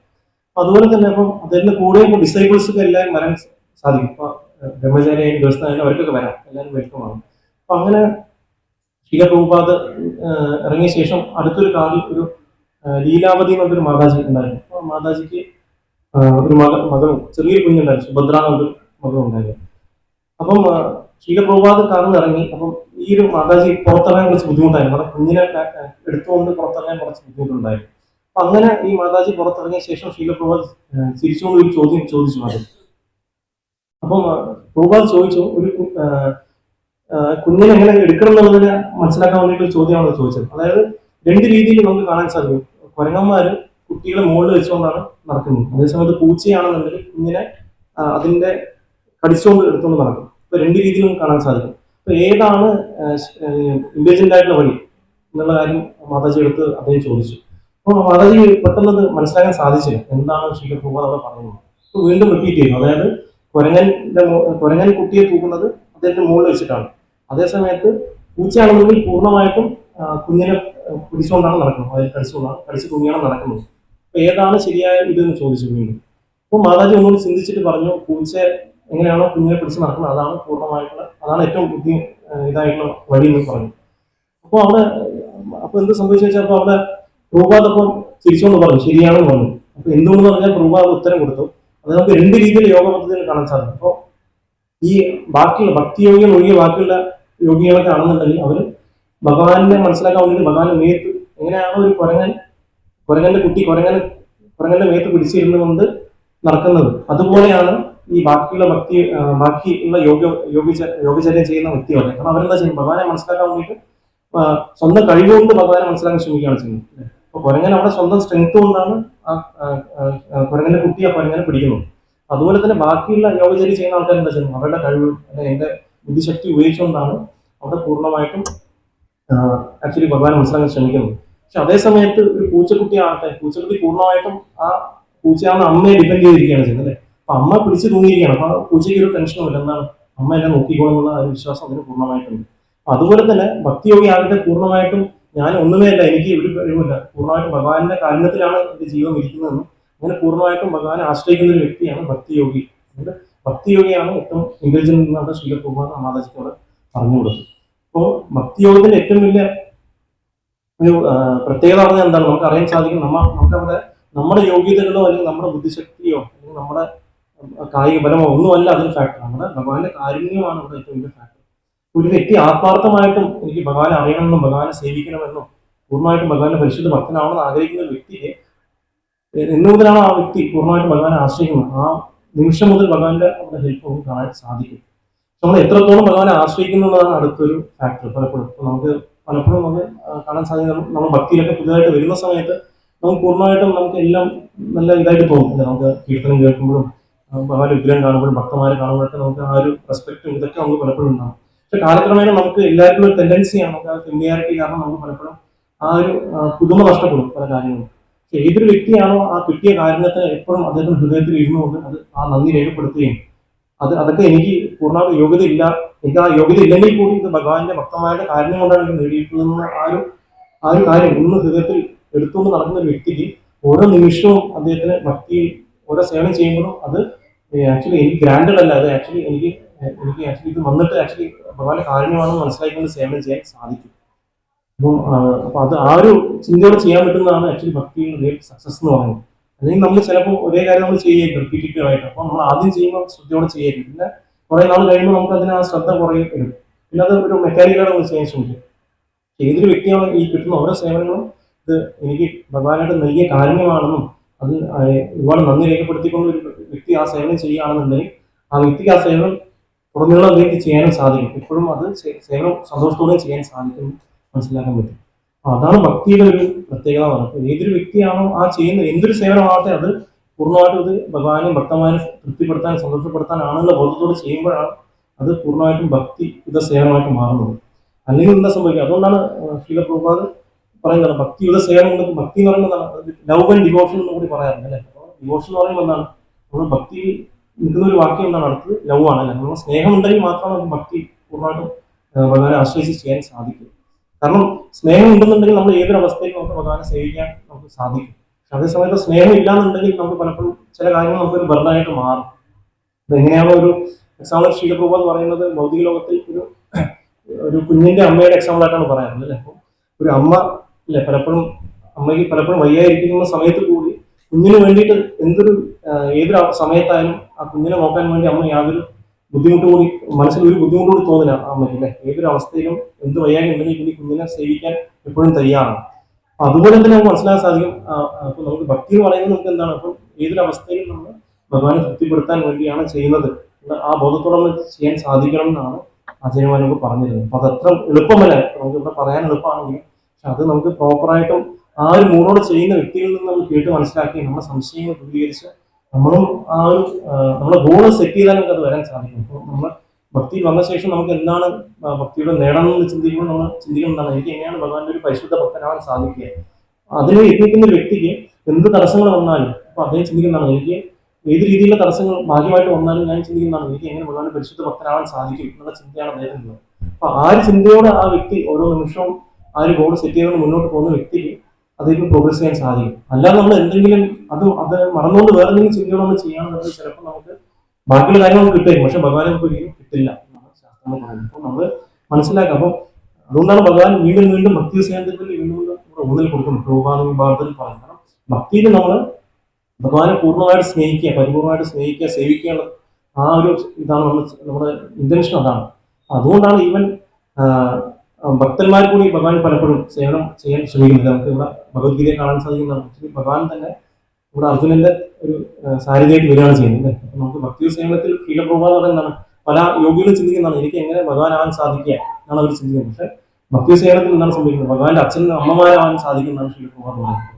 അതുപോലെ തന്നെ അപ്പം അദ്ദേഹത്തിന് കൂടെ ഇപ്പോൾ ഡിസൈബിൾസൊക്കെ എല്ലാവരും വരാൻ സാധിക്കും. ഇപ്പോൾ ബ്രഹ്മചാരിയായാലും ഗൃഹസ്ഥായാലും അവർക്കൊക്കെ വരാം, എല്ലാവരും വെൽക്കമാണ്. അപ്പം അങ്ങനെ ശീലപ്രഭുപാദ് ഇറങ്ങിയ ശേഷം അടുത്തൊരു കാറിൽ ഒരു ലീലാവതി എന്ന് പറഞ്ഞൊരു മാതാജി ഉണ്ടായിരുന്നു. അപ്പോൾ മാതാജിക്ക് ഒരു മകളും ചെറിയൊരു കുഞ്ഞുണ്ടായിരുന്നു, സുഭദ്ര എന്നൊരു മകളും ഉണ്ടായിരുന്നു. അപ്പം ശീലപ്രഭുപാദ് കാറിൽ ഇറങ്ങി. അപ്പം ഈ ഒരു മാതാജി പുറത്തിറങ്ങാൻ കുറച്ച് ബുദ്ധിമുട്ടായിരുന്നു, കാരണം കുഞ്ഞിനെ എടുത്തുകൊണ്ട് പുറത്തിറങ്ങാൻ കുറച്ച് ബുദ്ധിമുട്ടുണ്ടായിരുന്നു. അപ്പൊ അങ്ങനെ ഈ മാതാജി പുറത്തിറങ്ങിയ ശേഷം ശീലപ്രഭുപാദ് ചിരിച്ചുകൊണ്ട് ഒരു ചോദ്യം ചോദിച്ചു അത്. അപ്പം പ്രഭുപാദ് ചോദിച്ചു, ഒരു കുഞ്ഞിനെ എങ്ങനെ എടുക്കണം എന്നുള്ളതിനെ മനസ്സിലാക്കാൻ വേണ്ടിയിട്ട് ഒരു ചോദ്യമാണ് ചോദിച്ചത്. അതായത് രണ്ട് രീതിയിൽ നമുക്ക് കാണാൻ സാധിക്കും. കുരങ്ങന്മാര് കുട്ടികളെ മുകളിൽ വെച്ചുകൊണ്ടാണ് നടക്കുന്നത്, അതേസമയത്ത് പൂച്ചയാണെന്നുണ്ടെങ്കിൽ കുഞ്ഞിനെ അതിന്റെ കടിച്ചുകൊണ്ട് എടുത്തുകൊണ്ട് നടക്കും. ഇപ്പൊ രണ്ട് രീതിയിലും കാണാൻ സാധിക്കും. അപ്പൊ ഏതാണ് ഇന്റലിജന്റ് ആയിട്ടുള്ള വഴി എന്നുള്ള കാര്യം മാതാജി എടുത്ത് അദ്ദേഹം ചോദിച്ചു. അപ്പോൾ മാതാജി പെട്ടെന്ന് മനസ്സിലാക്കാൻ സാധിച്ചില്ല എന്താണ് ശീലപ്രഭുപാദ് അവിടെ പറയുന്നത്. അപ്പൊ വീണ്ടും റിപ്പീറ്റ് ചെയ്തു. അതായത് കുരങ്ങൻ കുട്ടിയെ തൂക്കുന്നത് അദ്ദേഹത്തിന്റെ മുകളിൽ വെച്ചിട്ടാണ്, അതേസമയത്ത് പൂച്ചയാണെന്നുണ്ടെങ്കിൽ പൂർണ്ണമായിട്ടും കുഞ്ഞിനെ പിടിച്ചുകൊണ്ടാണ് നടക്കുന്നത്, അതായത് കടിച്ചു തൂങ്ങിയാണ് നടക്കുന്നത്. അപ്പൊ ഏതാണ് ശരിയായ ഇതെന്ന് ചോദിച്ചു വീണ്ടും. അപ്പോൾ മാതാജി ഒന്നുകൂടി ചിന്തിച്ചിട്ട് പറഞ്ഞു, പൂച്ച എങ്ങനെയാണോ കുഞ്ഞിനെ പിടിച്ച് നടക്കുന്നത് അതാണ് പൂർണ്ണമായിട്ടുള്ള, അതാണ് ഏറ്റവും ഇതായിട്ടുള്ള വഴി എന്ന് പറഞ്ഞു. അപ്പോൾ അപ്പൊ എന്ത് സംഭവിച്ചു വെച്ചാൽ അപ്പൊ അവിടെ പ്രഭുപാദ് അപ്പം തിരിച്ചുകൊണ്ട് പറഞ്ഞു ശരിയാണെന്ന് പറഞ്ഞു. അപ്പൊ എന്തുകൊണ്ടെന്ന് പറഞ്ഞാൽ പ്രഭുപാദ് ഉത്തരം കൊടുത്തു. അത് നമുക്ക് രണ്ട് രീതിയിൽ യോഗ പദ്ധതിയിൽ കാണാൻ സാധിക്കും. അപ്പോൾ ഈ ബാക്കിയുള്ള ഭക്തി യോഗികൾ ഒഴികെ ബാക്കിയുള്ള യോഗികളൊക്കെ ആണെന്നുണ്ടെങ്കിൽ അവർ ഭഗവാനെ മനസ്സിലാക്കാൻ വേണ്ടിയിട്ട് ഭഗവാന്റെ മേത്ത് എങ്ങനെയാണോ ഒരു കുരങ്ങന്റെ കുട്ടി കുരങ്ങന്റെ മേത്ത് പിടിച്ചിരുന്നു കൊണ്ട് നടക്കുന്നത്, അതുപോലെയാണ് ഈ ബാക്കിയുള്ള യോഗചര്യം ചെയ്യുന്ന വ്യക്തികളെ. കാരണം അവരെന്താ ചെയ്യുന്നത്, ഭഗവാനെ മനസ്സിലാക്കാൻ വേണ്ടിയിട്ട് സ്വന്തം കഴിവുകൊണ്ട് ഭഗവാനെ മനസ്സിലാക്കാൻ ശ്രമിക്കുകയാണ് ചെയ്യുന്നത്. അപ്പൊ കുരങ്ങൻ അവിടെ സ്വന്തം സ്ട്രെങ്ത് കൊണ്ടാണ് കുരങ്ങന്റെ കുട്ടി ആ കുരങ്ങനെ പിടിക്കുന്നത്. അതുപോലെ തന്നെ ബാക്കിയുള്ള യോഗചര്യം ചെയ്യുന്ന ആൾക്കാർ എന്താ ചെയ്യുന്നത്, അവരുടെ കഴിവ് എന്റെ ബുദ്ധിശക്തി ഉപയോഗിച്ചുകൊണ്ടാണ് അവിടെ പൂർണ്ണമായിട്ടും ആക്ച്വലി ഭഗവാനെ മനസ്സിലാക്കാൻ ശ്രമിക്കുന്നത്. പക്ഷെ അതേ സമയത്ത് ഒരു പൂച്ചക്കുട്ടി ആകട്ടെ, പൂച്ചക്കുട്ടി പൂർണ്ണമായിട്ടും ആ പൂച്ചയാവുന്ന അമ്മയെ ഡിപ്പെൻഡ് ചെയ്തിരിക്കുകയാണ് ചെയ്യുന്നത് അല്ലെ. അപ്പൊ അമ്മ പിടിച്ച് തൂങ്ങിയിരിക്കുകയാണ്. അപ്പൊ ആ പൂച്ചയ്ക്ക് ഒരു ടെൻഷനും ഇല്ല, എന്താണ് അമ്മ എന്നെ നോക്കിക്കോളുന്നുള്ള ഒരു വിശ്വാസം അതിന് പൂർണ്ണമായിട്ടുണ്ട്. അതുപോലെ തന്നെ ഭക്തിയോഗി ആകട്ടെ പൂർണ്ണമായിട്ടും ഞാൻ ഒന്നുമേ അല്ല, എനിക്ക് ഒരു കഴിവില്ല, പൂർണ്ണമായിട്ടും ഭഗവാന്റെ കാരുണ്യത്തിലാണ് എന്റെ ജീവിതം ഇരിക്കുന്നതെന്നും അങ്ങനെ പൂർണ്ണമായിട്ടും ഭഗവാനെ ആശ്രയിക്കുന്ന ഒരു വ്യക്തിയാണ് ഭക്തിയോഗി. അതുകൊണ്ട് ഭക്തിയോഗിയാണ് ഏറ്റവും ഇന്റലിജന്റ് എന്നാണ് ശീലപ്രഭുപാദ് മാതാജിക്കോട് പറഞ്ഞു കൊടുത്തത്. അപ്പോൾ ഭക്തിയോഗത്തിന്റെ ഏറ്റവും വലിയ ഒരു പ്രത്യേകത പറഞ്ഞാൽ എന്താണ്, നമുക്ക് അറിയാൻ സാധിക്കും, നമുക്കവിടെ നമ്മുടെ യോഗ്യതകളോ അല്ലെങ്കിൽ നമ്മുടെ ബുദ്ധിശക്തിയോ അല്ലെങ്കിൽ നമ്മുടെ കായിക ബലമോ ഒന്നുമല്ല അതിന് ഫാക്ടർ. നമ്മുടെ ഭഗവാന്റെ കാരുണ്യമാണ് അവിടെ ഏറ്റവും വലിയ ഫാക്ടർ. ഒരു വ്യക്തി ആത്മാർത്ഥമായിട്ടും എനിക്ക് ഭഗവാനെ അറിയണമെന്നും ഭഗവാനെ സേവിക്കണമെന്നും പൂർണ്ണമായിട്ടും ഭഗവാന്റെ പരിശുദ്ധ ഭക്തനാണെന്ന് ആഗ്രഹിക്കുന്ന ഒരു വ്യക്തിയെ എന്നു മുതലാണ് ആ വ്യക്തി പൂർണ്ണമായിട്ടും ഭഗവാനെ ആശ്രയിക്കുന്നത്, ആ നിമിഷം മുതൽ ഭഗവാന്റെ അവിടെ ഹെൽപ്പ് നമുക്ക് കാണാൻ സാധിക്കും. നമ്മൾ എത്രത്തോളം ഭഗവാനെ ആശ്രയിക്കുന്നുള്ളതാണ് അടുത്തൊരു ഫാക്ടർ. പലപ്പോഴും നമുക്ക് കാണാൻ സാധിക്കും, നമ്മൾ ഭക്തിയിലൊക്കെ പുതുതായിട്ട് വരുന്ന സമയത്ത് നമുക്ക് പൂർണ്ണമായിട്ടും നമുക്ക് എല്ലാം നല്ല ഇതായിട്ട് തോന്നും. നമുക്ക് കീർത്തനം കേൾക്കുമ്പോഴും ഭഗവാന്റെ വിഗ്രഹം കാണുമ്പോഴും ഭക്തന്മാരെ കാണുമ്പോഴൊക്കെ നമുക്ക് ആ ഒരു റെസ്പെക്റ്റും ഇതൊക്കെ നമുക്ക് പലപ്പോഴും ഉണ്ടാകും. പക്ഷെ കാലക്രമേണ നമുക്ക് എല്ലാവർക്കും ഒരു ടെൻഡൻസിയാണ്, നമുക്ക് ആ ഫെമിലിയാരിറ്റി കാരണം നമുക്ക് പലപ്പോഴും ആ ഒരു പുതുമ നഷ്ടപ്പെടും പല കാര്യങ്ങളും. പക്ഷെ ഏതൊരു വ്യക്തിയാണോ ആ കിട്ടിയ കാരണത്തെ എപ്പോഴും അദ്ദേഹത്തിന്റെ ഹൃദയത്തിൽ ഇരുന്നുകൊണ്ട് അത് ആ നന്ദി രേഖപ്പെടുത്തുകയും അതൊക്കെ എനിക്ക് പൂർണ്ണമായിട്ട് യോഗ്യത ഇല്ല, എനിക്ക് ആ യോഗ്യത ഇല്ലെങ്കിൽ കൂടി ഇത് ഭഗവാന്റെ ഭക്തന്മാരുടെ കാര്യം കൊണ്ടാണ് എനിക്ക് നേടിയിട്ടുള്ളതെന്ന് ആ ഒരു കാര്യം ഇന്ന് ഹൃദയത്തിൽ എടുത്തുകൊണ്ട് നടക്കുന്ന ഒരു വ്യക്തിക്ക് ഓരോ നിമിഷവും അദ്ദേഹത്തിന് ഭക്തി ഓരോ സേവനം ചെയ്യുമ്പോഴും അത് ആക്ച്വലി എനിക്ക് ഗ്രാൻഡഡ് അല്ല, അത് ആക്ച്വലി എനിക്ക് ആക്ച്വലി ഇത് വന്നിട്ട് ആക്ച്വലി ഭഗവാന്റെ കാരുണ്യമാണെന്ന് മനസ്സിലാക്കിക്കൊണ്ട് സേവനം ചെയ്യാൻ സാധിക്കും. അപ്പൊ അത് ആ ഒരു ചിന്തയോടെ ചെയ്യാൻ പറ്റുന്നതാണ് ആക്ച്വലി ഭക്തിയുടെ റിയൽ സക്സസ് എന്ന് പറയുന്നത്. അല്ലെങ്കിൽ നമ്മൾ ചിലപ്പോൾ ഒരേ കാര്യം നമ്മൾ ചെയ്യുക റിപ്പീറ്റീവ് ആയിട്ട്, അപ്പൊ നമ്മൾ ആദ്യം ചെയ്യുമ്പോൾ ശ്രദ്ധയോടെ ചെയ്യുക, പിന്നെ കുറെ നാൾ കഴിയുമ്പോൾ നമുക്ക് അതിന് ആ ശ്രദ്ധ കുറയും, പിന്നെ അത് ഒരു മെക്കാനിക്കലാണ് നമ്മൾ ചെയ്യാൻ ശ്രമിക്കും. ഏതൊരു വ്യക്തിയാണ് ഈ കിട്ടുന്ന ഓരോ സേവനങ്ങളും ഇത് എനിക്ക് ഭഗവാനായിട്ട് നൽകിയ കാരുണ്യമാണെന്നും അതിൽ ഒരുപാട് നന്ദി രേഖപ്പെടുത്തിക്കൊണ്ട് ഒരു വ്യക്തി ആ സേവനം ചെയ്യുകയാണെന്നുണ്ടെങ്കിൽ ആ വ്യക്തിക്ക് ആ സേവനം തുടർന്നുള്ള വ്യക്തി ചെയ്യാനും സാധിക്കും. എപ്പോഴും അത് സേവനം സന്തോഷത്തോടെ ചെയ്യാൻ സാധിക്കും, മനസ്സിലാക്കാൻ പറ്റും. അതാണ് ഭക്തിയുടെ ഒരു പ്രത്യേകത എന്ന് പറയുന്നത്. ഏതൊരു വ്യക്തിയാണോ ആ ചെയ്യുന്ന എന്തൊരു സേവനമാകട്ടെ അത് പൂർണ്ണമായിട്ടും ഇത് ഭഗവാനെ ഭക്തന്മാരെ തൃപ്തിപ്പെടുത്താൻ സന്തോഷപ്പെടുത്താനാണെന്ന ബോധത്തോട് ചെയ്യുമ്പോഴാണ് അത് പൂർണ്ണമായിട്ടും ഭക്തി ഇത് സേവനമായിട്ട് മാറുന്നത്. അല്ലെങ്കിൽ എന്താ സംഭവിക്കുക? അതുകൊണ്ടാണ് ശ്രീല പ്രഭുപാദ് പറയുന്നത് ഭക്തിയുടെ സേവനം കൊണ്ട് ഭക്തി എന്ന് പറയുന്നത് ലവ് ആൻഡ് ഡിവോഷൻ എന്ന് കൂടി പറയാറുണ്ട് അല്ലേ. ഡിവോഷൻ എന്ന് പറയുമ്പോൾ എന്താണ്? നമ്മൾ ഭക്തിയിൽ നിൽക്കുന്ന ഒരു വാക്യം എന്താണ്? അടുത്തത് ലവ് ആണ് അല്ലേ. നമ്മൾ സ്നേഹം ഉണ്ടെങ്കിൽ മാത്രമാണ് ഭക്തി പൂർണ്ണമായിട്ടും ഭഗവാനെ ആശ്രയിച്ച് ചെയ്യാൻ സാധിക്കും. കാരണം സ്നേഹം ഉണ്ടെന്നുണ്ടെങ്കിൽ നമ്മൾ ഏതൊരു അവസ്ഥയിലും നമുക്ക് ഭഗവാനെ സേവിക്കാൻ നമുക്ക് സാധിക്കും. പക്ഷെ അതേസമയത്ത് സ്നേഹം ഇല്ലാന്നുണ്ടെങ്കിൽ നമുക്ക് പലപ്പോഴും ചില കാര്യങ്ങൾ നമുക്കൊരു ബർഡനായിട്ട് മാറും. അതെങ്ങനെയാണോ ഒരു എക്സാമ്പിൾ ശീലപ്രഭ എന്ന് പറയുന്നത് ഭൗതിക ലോകത്തിൽ ഒരു കുഞ്ഞിന്റെ അമ്മയുടെ എക്സാമ്പിൾ ആയിട്ടാണ് പറയാറുള്ളത് അല്ലേ. അപ്പോൾ ഒരു അമ്മ അല്ലെ പലപ്പോഴും അമ്മയ്ക്ക് പലപ്പോഴും വയ്യായിരിക്കുന്ന സമയത്ത് കൂടി കുഞ്ഞിന് വേണ്ടിയിട്ട് ഏതൊരു സമയത്തായാലും ആ കുഞ്ഞിനെ നോക്കാൻ വേണ്ടി അമ്മ യാതൊരു ബുദ്ധിമുട്ട് കൂടി മനസ്സിൽ ഒരു ബുദ്ധിമുട്ട് കൂടി തോന്നില്ല അമ്മയ്ക്ക് അല്ലെ. ഏതൊരു അവസ്ഥയിലും എന്ത് വയ്യായി ഉണ്ടെങ്കിൽ കുഞ്ഞിനെ സേവിക്കാൻ എപ്പോഴും തയ്യാറാണ്. അതുപോലെ തന്നെ നമുക്ക് മനസ്സിലാക്കാൻ സാധിക്കും. അപ്പൊ നമുക്ക് ഭക്തി എന്ന് പറയുന്നത് നമുക്ക് എന്താണ്? അപ്പം ഏതൊരു അവസ്ഥയിലും നമ്മൾ ഭഗവാനെ തൃപ്തിപ്പെടുത്താൻ വേണ്ടിയാണ് ചെയ്യുന്നത് ആ ബോധത്തോടെ നമ്മൾ ചെയ്യാൻ സാധിക്കണം എന്നാണ് ആചാര്യന്മാരൊക്കെ പറഞ്ഞിരുന്നത്. അപ്പൊ അത് അത്ര എളുപ്പമല്ല. നമുക്ക് ഇവിടെ പറയാൻ എളുപ്പമാണെങ്കിൽ പക്ഷെ അത് നമുക്ക് പ്രോപ്പറായിട്ടും ആ ഒരു മൂടോടെ ചെയ്യുന്ന വ്യക്തികളിൽ നിന്ന് നമ്മൾ കേട്ട് മനസ്സിലാക്കി നമ്മുടെ സംശയങ്ങൾ ദൂരീകരിച്ച് നമ്മളും ആ ഒരു നമ്മുടെ ഗോള് സെറ്റ് ചെയ്താൽ നമുക്ക് അത് വരാൻ സാധിക്കും. അപ്പോൾ നമ്മൾ ഭക്തി വന്ന ശേഷം നമുക്ക് എന്താണ് ഭക്തിയുടെ നേടണമെന്ന് ചിന്തിക്കുമ്പോൾ നമ്മൾ ചിന്തിക്കുന്നതാണ് എനിക്ക് എങ്ങനെയാണ് ഭഗവാന്റെ ഒരു പരിശുദ്ധ ഭക്തനാവാൻ സാധിക്കുക. അതിനെ യത്നിക്കുന്ന വ്യക്തിക്ക് എന്ത് തടസ്സങ്ങൾ വന്നാലും അപ്പൊ അദ്ദേഹം ചിന്തിക്കുന്നതാണ് എനിക്ക് ഏത് രീതിയിലുള്ള തടസ്സങ്ങൾ ഭാഗ്യമായിട്ട് വന്നാലും ഞാൻ ചിന്തിക്കുന്നതാണ് എനിക്ക് എങ്ങനെ ഭഗവാന്റെ പരിശുദ്ധ ഭക്തനാവാൻ സാധിക്കും എന്നുള്ള ചിന്തയാണ് അദ്ദേഹത്തിനുള്ളത്. അപ്പൊ ആ ഒരു ചിന്തയോടെ ആ വ്യക്തി ഓരോ നിമിഷവും ആ ഒരു ഗോൾ സെറ്റ് ചെയ്തുകൊണ്ട് മുന്നോട്ട് പോകുന്ന വ്യക്തിക്ക് അതിലേക്ക് പ്രോഗ്രസ് ചെയ്യാൻ സാധിക്കും. അല്ലാതെ നമ്മൾ എന്തെങ്കിലും അത് മറന്നുകൊണ്ട് വേറെ എന്തെങ്കിലും ചിന്തകളൊന്നും ചെയ്യാന്നുണ്ടെങ്കിൽ ചിലപ്പോൾ നമുക്ക് ബാക്കിയുള്ള കാര്യങ്ങൾ കിട്ടും, പക്ഷെ ഭഗവാനെ നമുക്ക് ഒരിക്കലും കിട്ടില്ല എന്നാണ് ശാസ്ത്രങ്ങൾ പറയുന്നത്. അപ്പോൾ നമ്മൾ മനസ്സിലാക്കാം. അപ്പം അതുകൊണ്ടാണ് ഭഗവാൻ വീണ്ടും വീണ്ടും ഭക്തി സേവനത്തിൽ വീണ്ടും ഊന്നൽ കൊടുക്കുന്നത്. പ്രഭുപാദ വിഭാഗത്തിൽ പറയുന്നത് കാരണം ഭക്തിയിൽ നമ്മൾ ഭഗവാനെ പൂർണ്ണമായിട്ട് സ്നേഹിക്കുക, പരിപൂർണമായിട്ട് സ്നേഹിക്കുക, സേവിക്കുക ആ ഒരു ഇതാണ് നമ്മുടെ ഇന്റൻഷൻ അതാണ്. അതുകൊണ്ടാണ് ഈവൻ ഭക്തന്മാർ കൂടി ഭഗവാൻ പലപ്പോഴും സേവനം ചെയ്യാൻ ശ്രമിക്കുന്നത്. നമുക്ക് ഇവിടെ ഭഗവത്ഗീതയെ കാണാൻ സാധിക്കുന്നതാണ്. ഭഗവാൻ തന്നെ ഇവിടെ അർജുനന്റെ ഒരു സാരഥിയായിട്ട് വരികയാണ് ചെയ്യുന്നത്. അപ്പൊ നമുക്ക് ഭക്തി സേവനത്തിൽ ശീലപ്രഭാത പറയുന്നതാണ് പല യോഗികളും ചിന്തിക്കുന്നതാണ് എനിക്ക് എങ്ങനെ ഭഗവാനാവാൻ സാധിക്കുക എന്നാണ് അവർ ചിന്തിക്കുന്നത്. പക്ഷെ ഭക്തി സേവനത്തിൽ എന്താണ് സംഭവിക്കുന്നത്? ഭഗവാന്റെ അച്ഛനും അമ്മമാരാവാൻ സാധിക്കുന്നതാണ് ശീലപ്രഭാത പറയുന്നത്.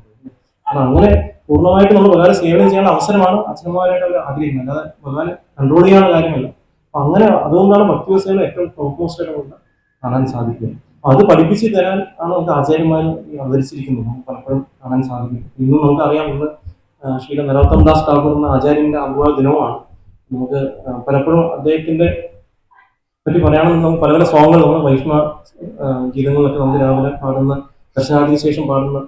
കാരണം അങ്ങനെ പൂർണ്ണമായിട്ട് നമ്മൾ ഭഗവാനെ സേവനം ചെയ്യാനുള്ള അവസരമാണ് അച്ഛനമ്മമാരായിട്ട് അവർ ആഗ്രഹിക്കുന്നത്, അല്ലാതെ ഭഗവാനെ കൺട്രോൾ ചെയ്യാനുള്ള കാര്യമല്ല. അപ്പൊ അങ്ങനെ അതുകൊണ്ടാണ് ഭക്തി സേവനം ഏറ്റവും ടോപ്പ് മോസ്റ്റ് ആയിട്ട് നമുക്ക് കാണാൻ സാധിക്കും. അത് പഠിപ്പിച്ച് തരാൻ ആണ് നമുക്ക് ആചാര്യന്മാർ അവതരിച്ചിരിക്കുന്നത്. നമുക്ക് പലപ്പോഴും കാണാൻ സാധിക്കും. ഇന്നും നമുക്കറിയാം ഇന്ന് ശ്രീ നരോത്തം ദാസ് ഠാക്കൂർ എന്ന ആചാര്യന്റെ ആവിർഭാവ ദിനവുമാണ്. നമുക്ക് പലപ്പോഴും അദ്ദേഹത്തിന്റെ പറ്റി പറയുകയാണെങ്കിൽ നമുക്ക് പല പല സോങ്ങുകൾ നമ്മൾ വൈഷ്ണവ ഗീതങ്ങളിലൊക്കെ നമുക്ക് രാവിലെ പാടുന്ന ദർശനാദിക്ക് ശേഷം പാടുന്ന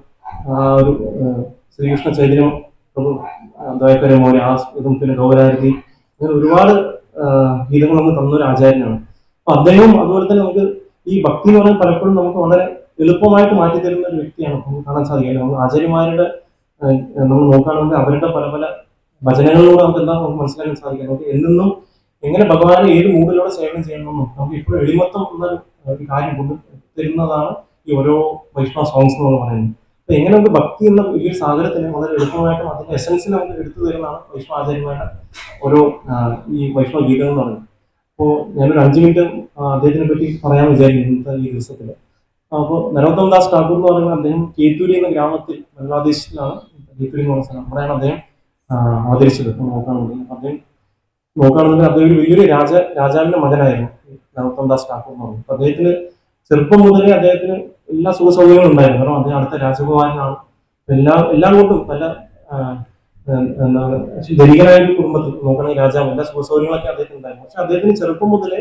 ആ ഒരു ശ്രീകൃഷ്ണ ചൈതന്യം ദ്വൈക്കരമോനെ ആ ഇതും പിന്നെ ഗൗരാരതി അങ്ങനെ ഒരുപാട് ഗീതങ്ങൾ നമുക്ക് തന്നൊരു ആചാര്യനാണ്. അപ്പൊ അദ്ദേഹം അതുപോലെ തന്നെ നമുക്ക് ഈ ഭക്തി എന്ന് പറഞ്ഞാൽ പലപ്പോഴും നമുക്ക് വളരെ എളുപ്പമായിട്ട് മാറ്റി തരുന്ന ഒരു വ്യക്തിയാണ് നമുക്ക് കാണാൻ സാധിക്കുക. നമ്മൾ ആചാര്യന്മാരുടെ നമ്മൾ നോക്കുകയാണെങ്കിൽ അവരുടെ പല പല ഭജനകളിലൂടെ നമുക്ക് എന്താ നമുക്ക് മനസ്സിലാക്കാൻ സാധിക്കുക. നമുക്ക് എന്നും എങ്ങനെ ഭഗവാനെ ഏത് മൂഡിലൂടെ സേവനം ചെയ്യണമെന്നും നമുക്ക് ഇപ്പോഴും എളിമത്തം എന്നൊരു കാര്യം കൊണ്ട് തരുന്നതാണ് ഈ ഓരോ വൈഷ്ണവ സോങ്സ് എന്ന് പറയുന്നത്. അപ്പൊ എങ്ങനെ നമുക്ക് ഭക്തി എന്ന വലിയ സാഗരത്തിന് വളരെ എളുപ്പമായിട്ടും അതിന്റെ എസൻസിനെ നമുക്ക് എടുത്തു തരുന്നതാണ് വൈഷ്ണവ ആചാര്യന്മാരുടെ ഓരോ ഈ വൈഷ്ണവ ഗീതങ്ങൾ എന്ന് പറയുന്നത്. അപ്പോൾ ഞാനൊരു 5 മിനിറ്റ് അദ്ദേഹത്തിനെ പറ്റി പറയാമെന്ന് വിചാരിക്കുന്നു ഇന്നത്തെ ഈ ദിവസത്തിൽ. അപ്പോൾ നരോത്തം ദാസ് ഠാക്കൂർ എന്ന് പറയുന്നത് അദ്ദേഹം കേത്തൂരി എന്ന ഗ്രാമത്തിൽ ബംഗ്ലാദേശിലാണ് കേത്തൂരി എന്ന് പറഞ്ഞ സ്ഥലം അവിടെയാണ് അദ്ദേഹം അവതരിച്ചത്. നോക്കുകയാണെന്നുണ്ടെങ്കിൽ അദ്ദേഹം ഒരു വലിയൊരു രാജാവിന്റെ മകനായിരുന്നു നരോത്തം ദാസ് ഠാക്കൂർ എന്ന് പറയുന്നത്. അപ്പൊ അദ്ദേഹത്തിന് ചെറുപ്പം മുതലേ അദ്ദേഹത്തിന് എല്ലാ സുഖ സൗകര്യങ്ങളും ഉണ്ടായിരുന്നു. കാരണം അദ്ദേഹം അടുത്ത രാജകുമാരനാണ്. എല്ലാം കൊണ്ടും പല എന്താണ് ധനികനായ ഒരു കുടുംബത്തിൽ നോക്കുകയാണെങ്കിൽ രാജാവ് എല്ലാ സുഖ സൗകര്യങ്ങളൊക്കെ അദ്ദേഹത്തിന് ഉണ്ടായിരുന്നു. പക്ഷെ അദ്ദേഹത്തിന് ചെറുപ്പം മുതലേ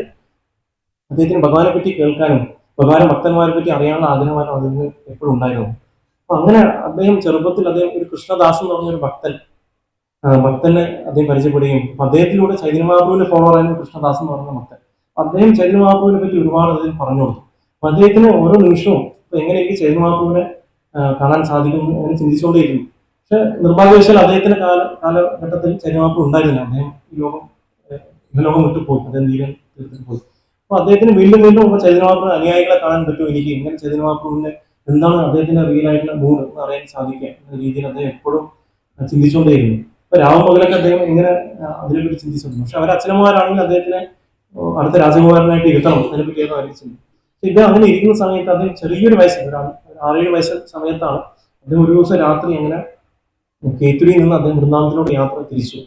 അദ്ദേഹത്തിന് ഭഗവാനെ പറ്റി കേൾക്കാനും ഭഗവാനെ ഭക്തന്മാരെ പറ്റി അറിയാനുള്ള ആഗ്രഹമായിരുന്നു അദ്ദേഹത്തിന് എപ്പോഴും ഉണ്ടായിരുന്നു. അപ്പൊ അങ്ങനെ അദ്ദേഹം ചെറുപ്പത്തിൽ അദ്ദേഹം ഒരു കൃഷ്ണദാസ് എന്ന് പറഞ്ഞൊരു ഭക്തനെ അദ്ദേഹം പരിചയപ്പെടുകയും അദ്ദേഹത്തിലൂടെ ചൈതന്യ മഹാപ്രഭുവിനെ ഫോളോ ആയിരുന്നു കൃഷ്ണദാസ് എന്ന് പറയുന്ന ഭക്തൻ. അദ്ദേഹം ചൈതന്യ മഹാപ്രഭുവിനെ പറ്റി ഒരുപാട് അദ്ദേഹം പറഞ്ഞു കൊടുത്തു. അപ്പൊ അദ്ദേഹത്തിന് ഓരോ നിമിഷവും എങ്ങനെ എനിക്ക് ചൈതന്യ മഹാപ്രഭുവിനെ കാണാൻ സാധിക്കും അങ്ങനെ ചിന്തിച്ചുകൊണ്ടേയിരുന്നു. പക്ഷെ നിർഭാഗ്യവശാൽ അദ്ദേഹത്തിന്റെ കാലഘട്ടത്തിൽ ചൈതന്യ മഹാപ്രഭു ഉണ്ടായിരുന്നില്ല. അദ്ദേഹം ഈ ലോകം വിട്ടു പോയി. അദ്ദേഹം തീർത്തിട്ട് പോയി. അപ്പൊ അദ്ദേഹത്തിന് വീണ്ടും വീണ്ടും ഇപ്പൊ ചൈതന്യ മഹാപ്രഭു അനുയായികളെ കാണാൻ പറ്റും. എനിക്ക് ഇങ്ങനെ ചൈതന്യ മഹാപ്രഭുവിന്റെ എന്താണ് അദ്ദേഹത്തിന്റെ റിയൽ ആയിട്ടുള്ള മൂഡ് എന്ന് അറിയാൻ സാധിക്കുക എന്ന രീതിയിൽ അദ്ദേഹം എപ്പോഴും ചിന്തിച്ചുകൊണ്ടേയിരുന്നു. അപ്പൊ രാമപകലൊക്കെ അദ്ദേഹം ഇങ്ങനെ അതിനെപ്പറ്റി ചിന്തിച്ചിട്ടുണ്ട്. പക്ഷെ അവരെ അച്ഛനമ്മമാരാണെങ്കിൽ അദ്ദേഹത്തിനെ അടുത്ത രാജകുമാരനായിട്ട് ഇരുത്തണം അതിനെപ്പറ്റിയൊന്നും അവർ ചിന്തിച്ചു. പക്ഷെ ഇത് അങ്ങനെ ഇരിക്കുന്ന സമയത്ത് അദ്ദേഹം ചെറിയൊരു വയസ്സ്, ഒരു 6-7 വയസ്സ് സമയത്താണ് അദ്ദേഹം ഒരു ദിവസം രാത്രി അങ്ങനെ കേത്തുരിയിൽ നിന്ന് അദ്ദേഹം വൃന്ദാവനത്തിലൂടെ യാത്ര തിരിച്ചു.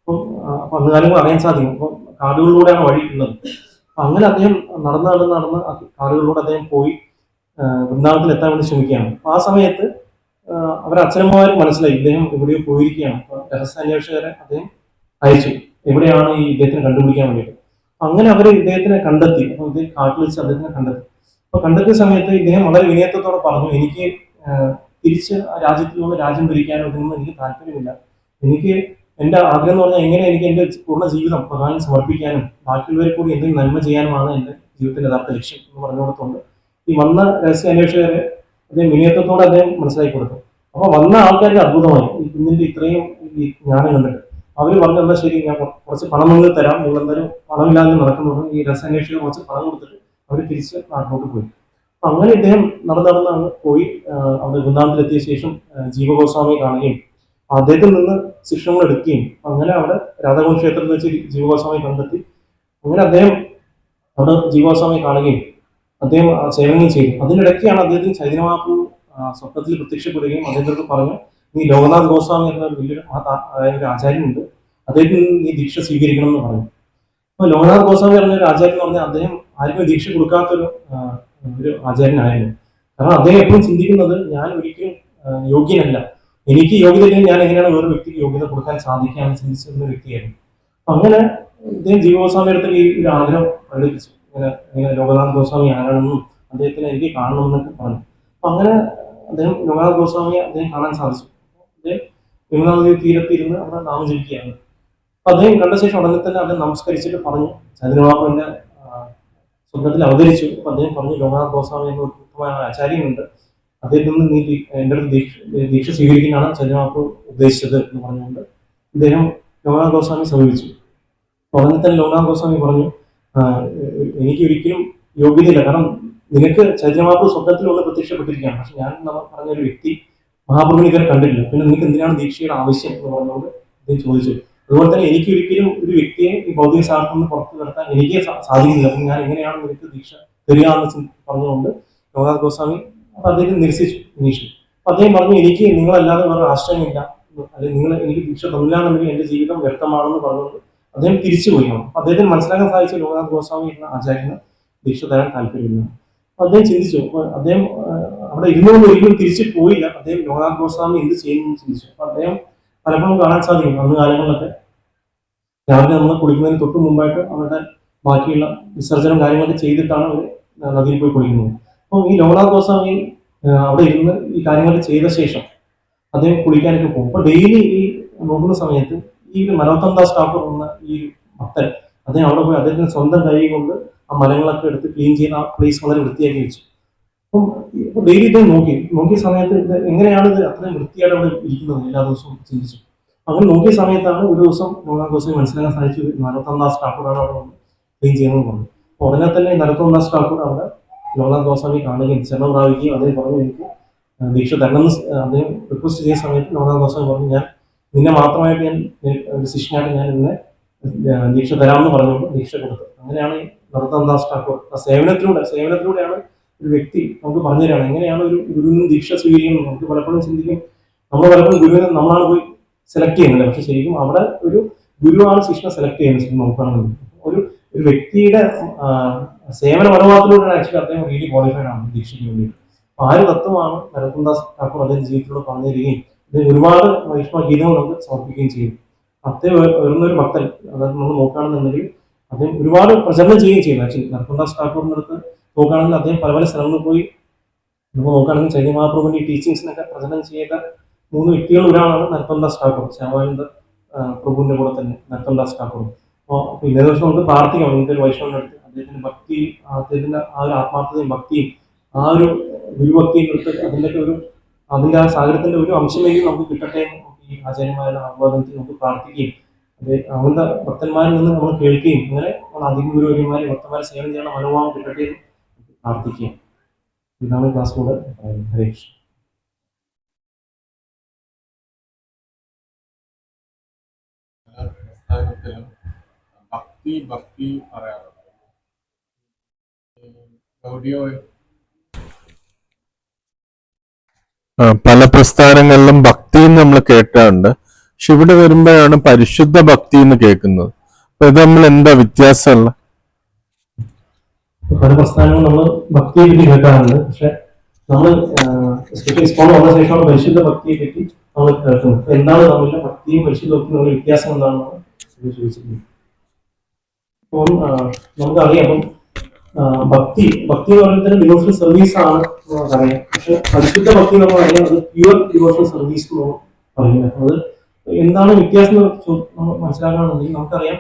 അപ്പൊ അന്ന് കാര്യങ്ങൾ അറിയാൻ സാധിക്കും. അപ്പൊ കാടുകളിലൂടെയാണ് വഴി ഉള്ളത്. അപ്പൊ അങ്ങനെ അദ്ദേഹം നടന്ന് കാടുകളിലൂടെ അദ്ദേഹം പോയി വൃന്ദാവനത്തിൽ എത്താൻ വേണ്ടി ശ്രമിക്കുകയാണ്. അപ്പൊ ആ സമയത്ത് അവരുടെ അച്ഛനമ്മമാർക്ക് മനസ്സിലായി ഇദ്ദേഹം എവിടെയോ പോയിരിക്കുകയാണ്. അപ്പൊ രഹസ്യാന്വേഷകരെ അദ്ദേഹം അയച്ചു എവിടെയാണ് ഈ ഇദ്ദേഹത്തിനെ കണ്ടുപിടിക്കാൻ വേണ്ടിയിട്ട്. അങ്ങനെ അവർ ഇദ്ദേഹത്തിനെ കണ്ടെത്തി. അപ്പൊ ഇദ്ദേഹം കാട്ടിൽ വെച്ച് അദ്ദേഹത്തിനെ കണ്ടെത്തി. അപ്പൊ കണ്ടെത്തിയ സമയത്ത് ഇദ്ദേഹം വളരെ വിനയത്തോടെ പറഞ്ഞു, എനിക്ക് തിരിച്ച് ആ രാജ്യത്തിലുള്ള രാജ്യം ഭരിക്കാനോ ഇതിനൊന്നും എനിക്ക് താല്പര്യമില്ല. എനിക്ക് എന്റെ ആഗ്രഹം എന്ന് പറഞ്ഞാൽ എങ്ങനെ എനിക്ക് എന്റെ പൂർണ്ണ ജീവിതം പ്രധാനം സമർപ്പിക്കാനും ബാക്കിയുള്ളവരെ കൂടി എന്തെങ്കിലും നന്മ ചെയ്യാനുമാണ് എന്റെ ജീവിതത്തിന്റെ യഥാർത്ഥ ലക്ഷ്യം എന്ന് പറഞ്ഞുകൊടുത്തുകൊണ്ട് ഈ വന്ന രഹസ്യാന്വേഷകരെ അദ്ദേഹം വിനയത്തോടെ അദ്ദേഹം മനസ്സിലാക്കി കൊടുത്തു. അപ്പൊ വന്ന ആൾക്കാർക്ക് അത്ഭുതമായി ഈ കുഞ്ഞിന്റെ ഇത്രയും ഈ ജ്ഞാനം കണ്ടിട്ട്. അവര് പറഞ്ഞു, എന്താ ശരി, ഞാൻ കുറച്ച് പണം നിങ്ങൾ തരാം, നിങ്ങൾ എന്തായാലും പണമില്ലാതെ നടക്കുന്നത്. ഈ രഹസ്യാന്വേഷകർ കുറച്ച് പണം കൊടുത്തിട്ട് അവർ തിരിച്ച് നാട്ടിലോട്ട് പോയി. അപ്പൊ അങ്ങനെ ഇദ്ദേഹം നടന്ന് പോയി അവിടെ വൃന്ദാവനത്തിലെത്തിയ ശേഷം ജീവഗോസ്വാമിയെ കാണുകയും അദ്ദേഹത്തിൽ നിന്ന് ശിക്ഷണങ്ങൾ എടുക്കുകയും അങ്ങനെ അവിടെ രാധാകുണ്ഠ ക്ഷേത്രത്തിൽ വെച്ച് ജീവഗോസ്വാമിയെ കണ്ടെത്തി. അങ്ങനെ അദ്ദേഹം അവിടെ ജീവഗോസ്വാമിയെ കാണുകയും അദ്ദേഹം സേവനങ്ങൾ ചെയ്തു. അതിനിടയ്ക്കാണ് അദ്ദേഹത്തിന് ചൈതന്യ മഹാപ്രഭു സ്വപ്നത്തിൽ പ്രത്യക്ഷപ്പെടുകയും അദ്ദേഹത്തോട് പറഞ്ഞു, നീ ലോകനാഥ് ഗോസ്വാമി എന്ന വലിയൊരു ഒരു ആചാര്യനുണ്ട്, അദ്ദേഹത്തിൽ നിന്ന് നീ ദീക്ഷ സ്വീകരിക്കണം എന്ന് പറഞ്ഞു. അപ്പൊ ലോകനാഥ് ഗോസ്വാമി പറഞ്ഞ ഒരു ആചാര്യൻ എന്ന് പറഞ്ഞാൽ അദ്ദേഹം ആർക്കും ദീക്ഷ കൊടുക്കാത്തൊരു ഒരു ആചാര്യനായിരുന്നു. കാരണം അദ്ദേഹം എപ്പോഴും ചിന്തിക്കുന്നത്, ഞാൻ ഒരിക്കലും യോഗ്യനല്ല, എനിക്ക് യോഗ്യത ഇല്ലെങ്കിൽ ഞാൻ എങ്ങനെയാണ് വേറെ വ്യക്തിക്ക് യോഗ്യത കൊടുക്കാൻ സാധിക്കുക എന്ന് ചിന്തിച്ചിരുന്ന വ്യക്തിയായിരുന്നു. അപ്പൊ അങ്ങനെ ഇദ്ദേഹം ജീവഗോസ്വാമി അടുത്ത് ഈ ഒരു ആഗ്രഹം പ്രകടിപ്പിച്ചു, ഇങ്ങനെ ലോകനാഥ് ഗോസ്വാമി ആരാണെന്നും അദ്ദേഹത്തിനെ എനിക്ക് കാണണമെന്നൊക്കെ പറഞ്ഞു. അപ്പൊ അങ്ങനെ അദ്ദേഹം ലോകനാഥ് ഗോസ്വാമിയെ അദ്ദേഹം കാണാൻ സാധിച്ചു. അദ്ദേഹം യമുനാ നദി തീരത്തിരുന്ന് അവിടെ നാമം ജപിക്കുകയാണ്. അപ്പൊ അദ്ദേഹം കണ്ട ശേഷം ഉടനെ തന്നെ അദ്ദേഹം നമസ്കരിച്ചിട്ട് പറഞ്ഞു, ചൈതന്യ മഹാപ്രഭുവിന്റെ സ്വപ്നത്തിൽ അവതരിച്ചു. അപ്പൊ അദ്ദേഹം പറഞ്ഞു, ലോകനാഥ് ഗോസ്വാമി എന്ന ഉത്തമമായ ആചാര്യനുണ്ട്, അദ്ദേഹത്തിൽ നിന്ന് നീ എൻ്റെ അടുത്ത് ദീക്ഷ സ്വീകരിക്കാനാണ് ചൈതന്യ മഹാപ്രഭു ഉദ്ദേശിച്ചത് എന്ന് പറഞ്ഞുകൊണ്ട് അദ്ദേഹം ലോകനാഥ് ഗോസ്വാമി സമീപിച്ചു. ഉടനെ തന്നെ ലോകനാഥ് ഗോസ്വാമി പറഞ്ഞു, എനിക്ക് ഒരിക്കലും യോഗ്യതയില്ല, കാരണം നിനക്ക് ചൈതന്യ മഹാപ്രഭു സ്വപ്നത്തിൽ ഒന്ന് പ്രത്യക്ഷപ്പെട്ടിരിക്കുകയാണ്, പക്ഷെ ഞാൻ പറഞ്ഞൊരു വ്യക്തി മഹാപ്രഭുവിനെ ഇതുവരെ കണ്ടിട്ടില്ല, പിന്നെ നിനക്ക് എന്തിനാണ് ദീക്ഷയുടെ ആവശ്യം എന്ന് പറഞ്ഞുകൊണ്ട് അദ്ദേഹം ചോദിച്ചു. അതുപോലെ തന്നെ എനിക്ക് ഒരിക്കലും ഒരു വ്യക്തിയെ ഈ ഭൗതിക ശാസ്ത്രത്തിൽ നിന്ന് പുറത്തു കിടത്താൻ എനിക്ക് സാധിക്കുന്നില്ല, അപ്പം ഞാൻ എങ്ങനെയാണ് നിനക്ക് ദീക്ഷ തരിക എന്ന് പറഞ്ഞുകൊണ്ട് ലോകനാഥ് ഗോസ്വാമി അപ്പൊ അദ്ദേഹം നിരസിച്ചു ഇനീഷ്യലി. അപ്പൊ അദ്ദേഹം പറഞ്ഞു, എനിക്ക് നിങ്ങളല്ലാതെ വേറെ ആശ്രയമില്ല, അല്ലെങ്കിൽ നിങ്ങൾ എനിക്ക് ദീക്ഷ തന്നില്ലാന്നുണ്ടെങ്കിൽ എന്റെ ജീവിതം വ്യക്തമാണെന്ന് പറഞ്ഞുകൊണ്ട് അദ്ദേഹം തിരിച്ചുപോയി. അപ്പൊ അദ്ദേഹത്തിന് മനസ്സിലാക്കാൻ സാധിച്ചു ലോകനാഥ് ഗോസ്വാമി എന്ന ആചാര്യന് ദീക്ഷ തരാൻ താല്പര്യമില്ല. അപ്പൊ അദ്ദേഹം ചിന്തിച്ചു. അപ്പൊ അദ്ദേഹം അവിടെ ഇരുന്നുകൊണ്ട് ഒരിക്കലും തിരിച്ചു പോയില്ല. അദ്ദേഹം ലോകനാഥ് ഗോസ്വാമി എന്ത് ചെയ്യുമെന്ന് ചിന്തിച്ചു. അപ്പൊ അദ്ദേഹം പലപ്പോഴും കാണാൻ സാധിക്കും അന്ന് കാലങ്ങളിലൊക്കെ രാവിലെ നമ്മൾ കുളിക്കുന്നതിന് തൊട്ട് മുമ്പായിട്ട് അവരുടെ ബാക്കിയുള്ള വിസർജനം കാര്യങ്ങളൊക്കെ ചെയ്തിട്ടാണ് അവർ നദിയിൽ പോയി കുളിക്കുന്നത്. അപ്പോൾ ഈ ലോകനാഥ് ഗോസ്വാമി അവിടെ ഇരുന്ന് ഈ കാര്യങ്ങൾ ചെയ്ത ശേഷം അദ്ദേഹം കുളിക്കാനൊക്കെ പോകും. അപ്പൊ ഡെയിലി ഈ നോക്കുന്ന സമയത്ത് ഈ നരോത്തം ദാസ് ഠാക്കൂർ എന്ന ഈ ഭക്തൻ അദ്ദേഹം അവിടെ പോയി അദ്ദേഹത്തിന് സ്വന്തം കൈ കൊണ്ട് ആ മരങ്ങളൊക്കെ എടുത്ത് ക്ലീൻ ചെയ്യുന്ന ആ പ്ലേസ് വളരെ വൃത്തിയാക്കി വെച്ചു. അപ്പം ഡെയിലി ഇദ്ദേഹം നോക്കിയ സമയത്ത് എങ്ങനെയാണ് ഇത് അത്രയും വൃത്തിയായിട്ട് അവിടെ ഇരിക്കുന്നത് എല്ലാ ദിവസവും ചിന്തിച്ചു. അങ്ങനെ നോക്കിയ സമയത്താണ് ഒരു ദിവസം ലോകനാഥ് ഗോസ്വാമി മനസ്സിലാക്കാൻ സാധിച്ചു, നരോത്തം ദാസ് ഠാക്കൂറാണ് അവിടെ വന്ന് ക്ലീൻ ചെയ്യുന്നത് പറഞ്ഞു. അപ്പോൾ ഉടനെ തന്നെ നരോത്തം ദാസ് ഠാക്കൂർ അവിടെ ലോകനാഥ് ഗോസ്വാമി കാണുകയും ശരണം പ്രാപിക്കുകയും അദ്ദേഹം പറഞ്ഞു, എനിക്ക് ദീക്ഷ തരണമെന്ന് അദ്ദേഹം റിക്വസ്റ്റ് ചെയ്യുന്ന സമയത്ത് ലോകനാഥ് ഗോസ്വാമി പറഞ്ഞു, ഞാൻ നിന്നെ മാത്രമായിട്ട് ഞാൻ ഒരു ശിഷ്യനായിട്ട് ഞാൻ നിന്നെ ദീക്ഷ തരാമെന്ന് പറഞ്ഞുകൊണ്ട് ദീക്ഷ കൊടുത്തു. അങ്ങനെയാണ് നരോത്തം ദാസ് ഠാക്കൂർ സേവനത്തിലൂടെയാണ് ഒരു വ്യക്തി നമുക്ക് പറഞ്ഞു തരാണ് എങ്ങനെയാണ് ഒരു ഗുരുവിനും ദീക്ഷ സ്വീകരിക്കുന്നത്. നമുക്ക് പലപ്പോഴും ചിന്തിക്കും, നമ്മൾ പലപ്പോഴും ഗുരുവിനെ നമ്മളാണ് പോയി സെലക്ട് ചെയ്യുന്നത്, പക്ഷെ ശരിക്കും അവിടെ ഒരു ഗുരുവാണ് ശിഷ്യനെ സെലക്ട് ചെയ്യുന്നത്. ശരിക്കും നോക്കുകയാണെങ്കിൽ ഒരു വ്യക്തിയുടെ സേവന മനോഭാവത്തിലൂടെയാണ് ആക്ച്വലി അദ്ദേഹം റിയലി ക്വാളിഫൈഡ് ആണ് ദീക്ഷയ്ക്ക് വേണ്ടിയിട്ട്. അപ്പൊ ആ ഒരു തത്വമാണ് നരോത്തം ദാസ് ഠാക്കൂർ അദ്ദേഹം ജീവിതത്തിലൂടെ പറഞ്ഞു തരികയും അദ്ദേഹം ഒരുപാട് വൈഷ്ണവ ഗീതങ്ങൾ നമുക്ക് സമർപ്പിക്കുകയും ചെയ്യും. അദ്ദേഹം വരുന്നൊരു ഭക്തൻ, അതായത് നമ്മൾ നോക്കുകയാണെന്നുണ്ടെങ്കിൽ അദ്ദേഹം ഒരുപാട് പ്രചരണം ചെയ്യുകയും ചെയ്യും. ആക്ച്വലി നരോത്തം ദാസ് ഠാക്കൂറിന്റെ അടുത്ത് നോക്കുകയാണെങ്കിൽ അദ്ദേഹം പല സ്ഥലങ്ങളിൽ പോയി നമ്മൾ നോക്കുകയാണെങ്കിൽ ചൈതന്യ മഹാപ്രഭുവിന്റെ ഈ ടീച്ചിങ്സിനൊക്കെ പ്രചരണം ചെയ്ത 3 വ്യക്തികൾ ഒരാളാണ് നരോത്തം ദാസ് ഠാക്കൂർ. ശ്യാമാനന്ദ പ്രഭുവിന്റെ കൂടെ തന്നെ നരോത്തം ദാസ് ഠാക്കൂർ. അപ്പോൾ ഇന്നേ ദിവസം നമുക്ക് പ്രാർത്ഥിക്കാം ഇന്നത്തെ ഒരു വൈഷ്ണവന്റെ അടുത്ത് അദ്ദേഹത്തിന്റെ ഭക്തി, അദ്ദേഹത്തിന്റെ ആ ഒരു ആത്മാർത്ഥതയും ഭക്തിയും ആ ഒരു ഗുരുഭക്തിയും എടുത്ത് അതിന്റെ ആ സാഗരത്തിന്റെ ഒരു അംശമെങ്കിലും നമുക്ക് കിട്ടട്ടെ എന്ന് ഈ ആചാര്യന്മാരുടെ ആഹ്വാനത്തിൽ നമുക്ക് പ്രാർത്ഥിക്കുകയും അതെ, അങ്ങനത്തെ ഭക്തന്മാരിൽ നിന്ന് നമ്മൾ കേൾക്കുകയും അങ്ങനെ അതിഗുരുവര്യന്മാരെ ഭക്തന്മാരെ സേവനം ചെയ്യുന്ന മനോഭാവം കിട്ടട്ടെ എന്ന് പ്രാർത്ഥിക്കുക. ഇതാണ് ക്ലാസ്സിലൂടെ പറയുന്നത്. ഹരേ കൃഷ്ണ. പ്രസ്ഥാനത്തിലും ഭക്തി ഭക്തി പറയാറുണ്ട്. ഗൗഡിയോ പല പ്രസ്ഥാനങ്ങളിലും ഭക്തി നമ്മൾ കേട്ടിട്ടുണ്ട്, പക്ഷെ ഇവിടെ വരുമ്പോഴാണ് പരിശുദ്ധ ഭക്തി എന്ന് കേൾക്കുന്നത്. അപ്പൊ ഇത് നമ്മൾ എന്താ വ്യത്യാസമുള്ള? പല പ്രസ്ഥാനങ്ങളും നമ്മൾ ഭക്തിയെ പറ്റി കേൾക്കാറുണ്ട്, പക്ഷെ നമ്മൾ ഇസ്കോൺ വന്ന ശേഷമാണ് പരിശുദ്ധ ഭക്തിയെ പറ്റി നമ്മൾ കേൾക്കുന്നത്. അപ്പൊ എന്താണ് തമ്മിലുള്ള ഭക്തിയും പരിശുദ്ധ ഭക്തിയും തമ്മിൽ വ്യത്യാസം എന്താണെന്നാണ് ചോദിച്ചിരിക്കുന്നത്. അപ്പം നമുക്കറിയാം, അപ്പം ഭക്തി എന്ന് പറയുന്നത് ഡിവോഷണൽ സർവീസ് ആണ് പറയാം. പക്ഷെ പരിശുദ്ധ ഭക്തി എന്ന് പറഞ്ഞാൽ അത് പ്യുവർ ഡിവോഷണൽ സർവീസ് എന്ന് പറയുന്നത്. അത് എന്താണ് വ്യത്യാസം നമ്മൾ മനസ്സിലാക്കണമെന്നുണ്ടെങ്കിൽ നമുക്കറിയാം,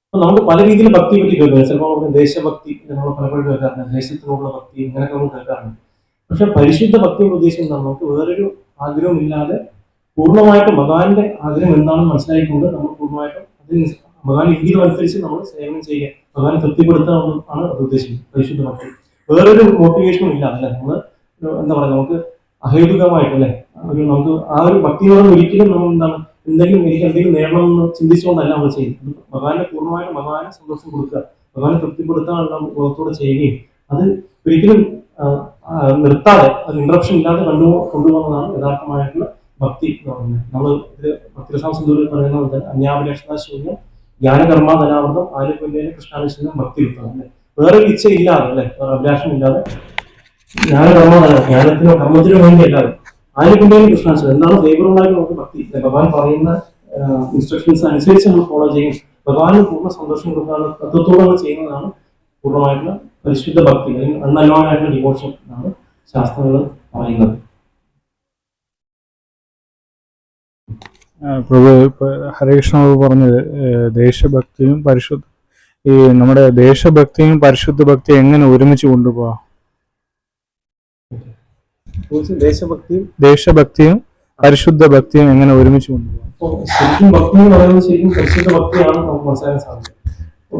അപ്പൊ നമുക്ക് പല രീതിയിൽ ഭക്തിയെ പറ്റി കേൾക്കുന്നത്. ചിലപ്പോൾ നമുക്ക് ദേശഭക്തി നമ്മൾ പലപ്പോഴും കേൾക്കാറുണ്ട്, ദേശത്തിനോടുള്ള ഭക്തി ഇങ്ങനെയൊക്കെ നമ്മൾ കേൾക്കാറുണ്ട്. പക്ഷെ പരിശുദ്ധ ഭക്തിയുടെ ഉദ്ദേശം നമുക്ക് വേറൊരു ആഗ്രഹമില്ലാതെ പൂർണ്ണമായിട്ടും ഭഗവാന്റെ ആഗ്രഹം എന്താണെന്ന് മനസ്സിലാക്കിക്കൊണ്ട് നമ്മൾ പൂർണ്ണമായിട്ടും അതിന് ഭഗവാൻ ഇംഗിതം അനുസരിച്ച് നമ്മൾ സേവനം ചെയ്യുക, ഭഗവാനെ തൃപ്തിപ്പെടുത്തുക ആണ് അത് ഉദ്ദേശിക്കുന്നത് പരിശുദ്ധ ഭക്തി. വേറൊരു മോട്ടിവേഷനും ഇല്ല, അല്ലെ? നമ്മൾ എന്താ പറയുക, നമുക്ക് അഹേതുകമായിട്ടല്ലേ നമുക്ക് ആ ഒരു ഭക്തിയോട് ഒരിക്കലും നമ്മൾ എന്താണ് എനിക്ക് എന്തെങ്കിലും നേടണമെന്ന് ചിന്തിച്ചുകൊണ്ടല്ല നമ്മൾ ചെയ്യുന്നത്. ഭഗവാനെ പൂർണ്ണമായിട്ടും ഭഗവാനെ സന്തോഷം കൊടുക്കുക, ഭഗവാനെ തൃപ്തിപ്പെടുത്താനുള്ള ബോധത്തോടെ ചെയ്യുകയും അത് ഒരിക്കലും നിർത്താതെ അത് ഇൻട്രപ്ഷൻ ഇല്ലാതെ കൊണ്ടുപോകുന്നതാണ് യഥാർത്ഥമായിട്ടുള്ള ഭക്തി എന്ന് പറയുന്നത്. നമ്മൾ ഇത് ഭക്തിരസാം സിന്ധൂരിൽ പറയുന്ന പോലെ തന്നെ അന്യാഭിലാഷണ ശൂന്യം ജ്ഞാനകർമ്മ ധനാവൃതം ആനുകൂല്യം കൃഷ്ണാനുശീലം ഭക്തി കിട്ടുന്നത്, അല്ലെ? വേറെ ഇച്ഛ ഇല്ലാതെ, അല്ലെ? വേറെ അഭിലാഷം ഇല്ലാതെ ജ്ഞാനത്തിനോ കർമ്മത്തിനോ വേണ്ടി അല്ലാതെ ആനുകൂല്യം കൃഷ്ണാനുശീലം എന്താണ് ഫേവറബിളായിട്ട് നമുക്ക് ഭക്തി, ഭഗവാൻ പറയുന്ന ഇൻസ്ട്രക്ഷൻസ് അനുസരിച്ച് നമ്മൾ ഫോളോ ചെയ്യും, ഭഗവാന് പൂർണ്ണ സന്തോഷം കൊടുക്കാനുള്ള തത്വത്തോടെ നമ്മൾ ചെയ്യുന്നതാണ് പൂർണ്ണമായിട്ടുള്ള പരിശുദ്ധ ഭക്തി, അല്ലെങ്കിൽ അൺഅലോണായിട്ടുള്ള ഡിവോഷൻ എന്നാണ് ശാസ്ത്രങ്ങൾ പറയുന്നത്. പ്രഭു ഹരകൃഷ്ണ പറഞ്ഞത് ദേശഭക്തിയും നമ്മുടെ ദേശഭക്തിയും പരിശുദ്ധ ഭക്തിയും എങ്ങനെ ഒരുമിച്ച് കൊണ്ടുപോകാം? ദേശഭക്തിയും പരിശുദ്ധ ഭക്തിയും എങ്ങനെ ഒരുമിച്ച് കൊണ്ടുപോകാം? ശരിക്കും ഭക്തി എന്ന് പറയുന്നത് ശരിക്കും പരിശുദ്ധ ഭക്തിയാണ് നമുക്ക് മനസ്സിലാക്കാൻ സാധിക്കും.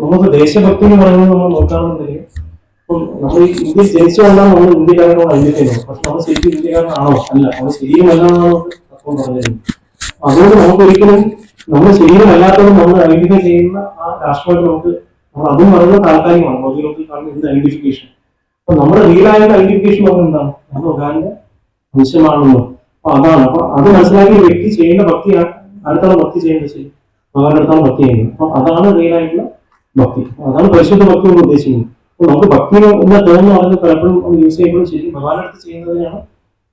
നമുക്ക് ദേശഭക്തി എന്ന് പറയുന്നത് നമ്മൾ നോക്കുകയാണെന്നുണ്ടെങ്കിൽ, നമ്മൾ ഇന്ത്യയിൽ ജനിച്ചുകൊണ്ടാണ് നമ്മൾ ഇന്ത്യക്കാരനോട് ഐഡന്റിഫൈ ചെയ്യുന്നത്. പക്ഷെ നമ്മൾ ശരിക്കും ഇന്ത്യക്കാരനാണോ? അല്ല, നമ്മൾ ശരിയുമല്ല എന്നാണ് തത്വം പറഞ്ഞിരുന്നത്. അതുകൊണ്ട് നമുക്ക് ഒരിക്കലും നമ്മൾ ശരീരമല്ലാത്തതും നമ്മൾ ഐഡന്റിഫൈ ചെയ്യുന്ന ആ രാഷ്ട്രമായിട്ട് നമ്മൾ അതും പറയുന്നത് താൽക്കാലികമാണ്. ഭൗതികത്തിൽ കാണുന്ന എന്ത് ഐഡന്റിഫിക്കേഷൻ. അപ്പൊ നമ്മുടെ റിയൽ ആയിട്ട് ഐഡന്റിഫിക്കേഷൻ പറയുന്നത് എന്താണ്? നമ്മൾ ഭഗവാന്റെ അംശമാണെന്നോ. അപ്പൊ അതാണ്. അപ്പൊ അത് മനസ്സിലാക്കിയ വ്യക്തി ചെയ്യേണ്ട ഭക്തിയാണ്. അടുത്താണ് ഭക്തി ചെയ്യേണ്ടത്, ശരി, ഭഗവാന്റെ അടുത്താണ് ഭക്തി ചെയ്യുന്നത്. അപ്പൊ അതാണ് റിയൽ ആയിട്ടുള്ള ഭക്തി. അതാണ് പരിശുദ്ധ ഭക്തി കൊണ്ട് ഉദ്ദേശിക്കുന്നത്. അപ്പൊ നമുക്ക് ഭക്തി എന്ന ടേം എന്ന് പറയുന്നത് പലപ്പോഴും യൂസ് ചെയ്യുമ്പോഴും ശരി ഭഗവാന്റെ അടുത്ത് ചെയ്യുന്നതിനാണ്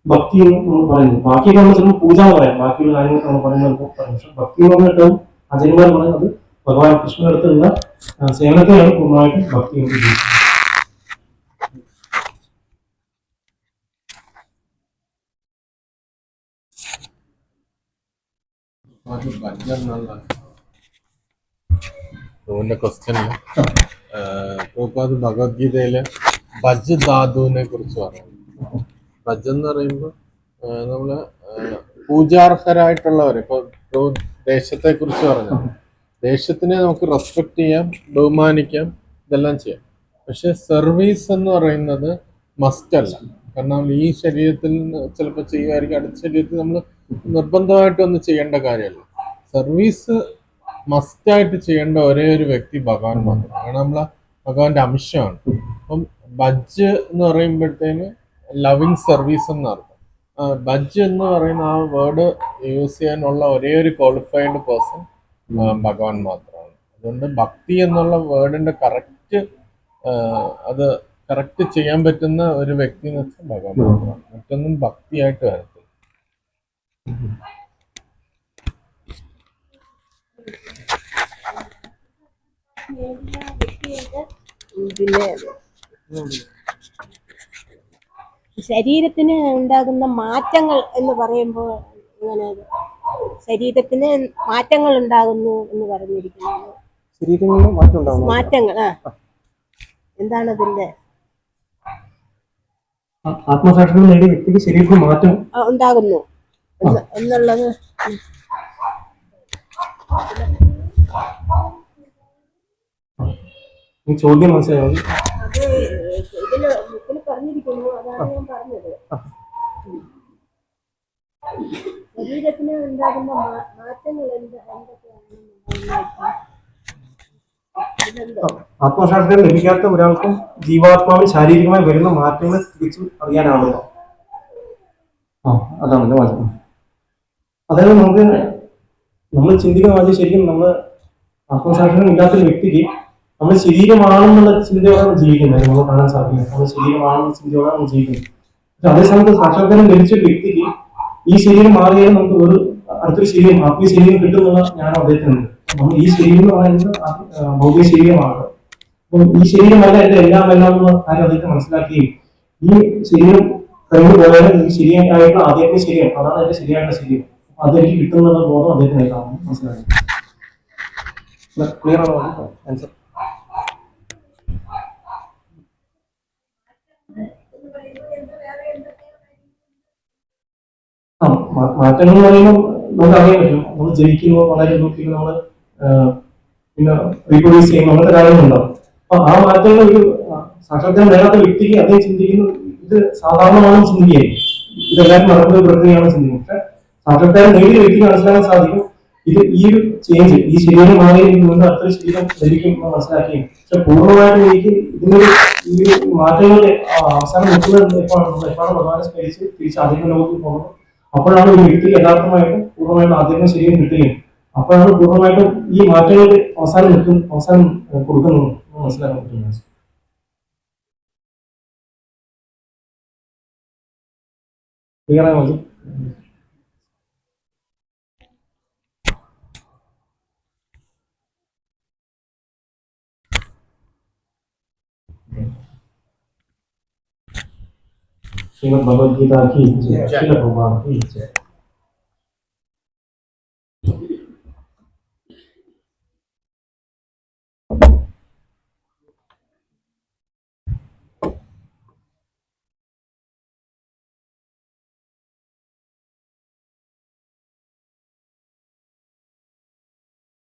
ഭക്തി എന്ന് നമ്മൾ പറയുന്നത്. ബാക്കിയൊക്കെ നമ്മൾ ചിലപ്പോൾ പൂജ എന്ന് പറയാം, ബാക്കിയുള്ള കാര്യങ്ങളൊക്കെ നമ്മൾ പറയുന്നത്. പക്ഷെ ഭക്തി എന്ന് പറഞ്ഞിട്ടും ആചാര്യന്മാർ പറയുന്നത് ഭഗവാൻ കൃഷ്ണന്റെ അടുത്തുള്ള സേവനത്തെയാണ് പൂർണ്ണമായിട്ടും ഭക്തി എന്ന് ഉദ്ദേശിക്കുന്നത്. ക്വസ്റ്റ്യനില് ഭഗവത്ഗീതയില് ഭജ് ധാതുവിനെ കുറിച്ച് പറയുന്നു. ഭജ് എന്ന് പറയുമ്പോൾ നമ്മള് പൂജാർഹരായിട്ടുള്ളവർ, ഇപ്പൊ ദേശത്തെ കുറിച്ച് പറഞ്ഞു, ദേശത്തിനെ നമുക്ക് റെസ്പെക്ട് ചെയ്യാം, ബഹുമാനിക്കാം, ഇതെല്ലാം ചെയ്യാം. പക്ഷെ സർവീസ് എന്ന് പറയുന്നത് മസ്റ്റ് അല്ല. കാരണം ഈ ശരീരത്തിൽ ചിലപ്പോൾ ചെയ്യുമായിരിക്കും, അടുത്ത ശരീരത്തിൽ നമ്മൾ നിർബന്ധമായിട്ടൊന്നും ചെയ്യേണ്ട കാര്യമല്ല. സർവീസ് മസ്റ്റായിട്ട് ചെയ്യേണ്ട ഒരേ ഒരു വ്യക്തി ഭഗവാൻ മാത്രമാണ്. കാരണം നമ്മളെ ഭഗവാന്റെ അംശമാണ്. അപ്പം ഭജ് എന്ന് പറയുമ്പോഴത്തേന് ലവിങ് സർവീസ് എന്നർത്ഥം. ഭജ് എന്ന് പറയുന്ന ആ വേർഡ് യൂസ് ചെയ്യാനുള്ള ഒരേ ഒരു ക്വാളിഫൈഡ് പേഴ്സൺ ഭഗവാൻ മാത്രമാണ്. അതുകൊണ്ട് ഭക്തി എന്നുള്ള വേർഡിന്റെ അത് കറക്റ്റ് ചെയ്യാൻ പറ്റുന്ന ഒരു വ്യക്തി എന്ന് വെച്ചാൽ ഭഗവാൻ മാത്രമാണ്. മറ്റൊന്നും ഭക്തിയായിട്ട് വരത്തില്ല. പിന്നെ ശരീരത്തിന് ഉണ്ടാകുന്ന മാറ്റങ്ങൾ എന്ന് പറയുമ്പോൾ അങ്ങനെ ശരീരത്തിന് മാറ്റങ്ങൾ ഉണ്ടാകുന്നു എന്ന് പറഞ്ഞിരിക്കുന്നത്. മാറ്റങ്ങൾ എന്താണ് അതിന്റെ? ആത്മസാക്ഷാത്കാരം നേടിയ വ്യക്തിക്ക് ശരീരത്തിൽ മാറ്റം ഉണ്ടാകുന്നു എന്നുള്ളത് ഈ ചോദ്യം മനസ്സിലായോ? അത് ഇതില് ബുക്കിൽ പറഞ്ഞിരിക്കുന്നു, അതാണ് ഞാൻ പറഞ്ഞത്. ശരീരത്തിന് ഉണ്ടാകുന്ന മാറ്റങ്ങൾ എന്തൊക്കെയാണ്? ആത്മസാക്ഷാത്കാരം ലഭിക്കാത്ത ഒരാൾക്കും ജീവാത്മാവിൽ ശാരീരികമായി വരുന്ന മാറ്റങ്ങൾ തിരിച്ചു അറിയാനാവില്ല. അതാണ് എന്റെ വാചകം. അതായത് നമ്മൾ ചിന്തിക്കുന്ന ശരിക്കും നമ്മൾ ആത്മസാക്ഷാത്കാരം ഇല്ലാത്തൊരു വ്യക്തിക്ക് നമ്മൾ ശരീരമാണെന്നുള്ള ചിന്തയോടാണ് ജീവിക്കുന്നത്. നമ്മൾ കാണാൻ സാധിക്കുന്നത് നമ്മൾ ശരീരമാണെന്ന ചിന്തയോടാണ് ജീവിക്കുന്നത്. പക്ഷെ അതേസമയത്ത് സാക്ഷാത്കാരം ലഭിച്ചൊരു വ്യക്തിക്ക് ഈ ശരീരം മാറിയാലും നമുക്ക് ഒരു അടുത്തൊരു ശരീരം ആത്മീയ ശരീരം കിട്ടുന്നുള്ള ജ്ഞാനം അദ്ദേഹത്തിനുണ്ട്. നമ്മൾ ഈ ശരീരം എന്ന് പറയുന്നത് ഭൗതിക ശരീരമാണ്. അപ്പം ഈ ശരീരമല്ല എന്റെ എല്ലാം എന്നുള്ള കാര്യം അദ്ദേഹത്തെ മനസ്സിലാക്കുകയും ഈ ശരീരം കഴിഞ്ഞു പോയാലും ഈ ശരിയായിട്ടുള്ള ആദ്യത്തെ ശരീരം അതാണ് എന്റെ ശരിയായിട്ടുള്ള ശരീരം, അതെനിക്ക് കിട്ടുന്നുള്ള ബോധം അദ്ദേഹത്തിന് കാണും. മനസ്സിലാക്കി? ക്ലിയർ ആണോ ആൻസർ? മാറ്റങ്ങൾ എന്ന് പറയുമ്പോൾ നമുക്ക് അറിയാൻ പറ്റും. നമ്മൾ ജനിക്കുന്നു, വളരുന്നു, പിന്നെ നമ്മൾ പിന്നെ റീപ്രൊഡ്യൂസ് ചെയ്യുന്നു, അങ്ങനത്തെ കാര്യങ്ങളുണ്ടാവും. അപ്പൊ ആ മാറ്റങ്ങൾ ഒരു സാക്ഷാത്കാരം നേടാത്ത വ്യക്തിക്ക് അദ്ദേഹം ചിന്തിക്കുന്നു ഇത് സാധാരണമാണെന്ന് ചിന്തിക്കുകയായിരിക്കും, ഇതെല്ലാവരും നടക്കുന്ന ഒരു പ്രക്രിയയാണ് ചിന്തിക്കുന്നത്. പക്ഷെ സാക്ഷാത്കാരം നേടിയ വ്യക്തിക്ക് മനസ്സിലാക്കാൻ സാധിക്കും ഇത് ഈ ഒരു ചേഞ്ച്, ഈ ശരീരം മാറി വീണ്ടും അടുത്തൊരു ശരീരം ലഭിക്കും എന്ന് മനസ്സിലാക്കുകയും പക്ഷെ പൂർണ്ണമായിട്ടും എനിക്ക് ഇതിനൊരു ഈ മാറ്റങ്ങളുടെ അവസാനം നിൽക്കുന്നത് എപ്പോഴാണ് ഭഗവാനെ സ്മരിച്ച് തിരിച്ച് ആദ്യം ലോകത്തിൽ പോകുന്നത്. അപ്പോഴാണ് ഒരു വ്യക്തിക്ക് യഥാർത്ഥമായിട്ടും പൂർണ്ണമായിട്ടും ആദ്യം ശരീരം കിട്ടുകയും അപ്പോഴാണ് പൂർണ്ണമായിട്ടും ഈ മാറ്റങ്ങൾക്ക് അവസാനം കൊടുക്കുന്നത് മനസ്സിലാക്കാൻ പറ്റുന്നത്. ക്ലിയർ ആയോ മതി? श्रीमद् भगवद गीता की जय, श्रील प्रभुपाद की जय।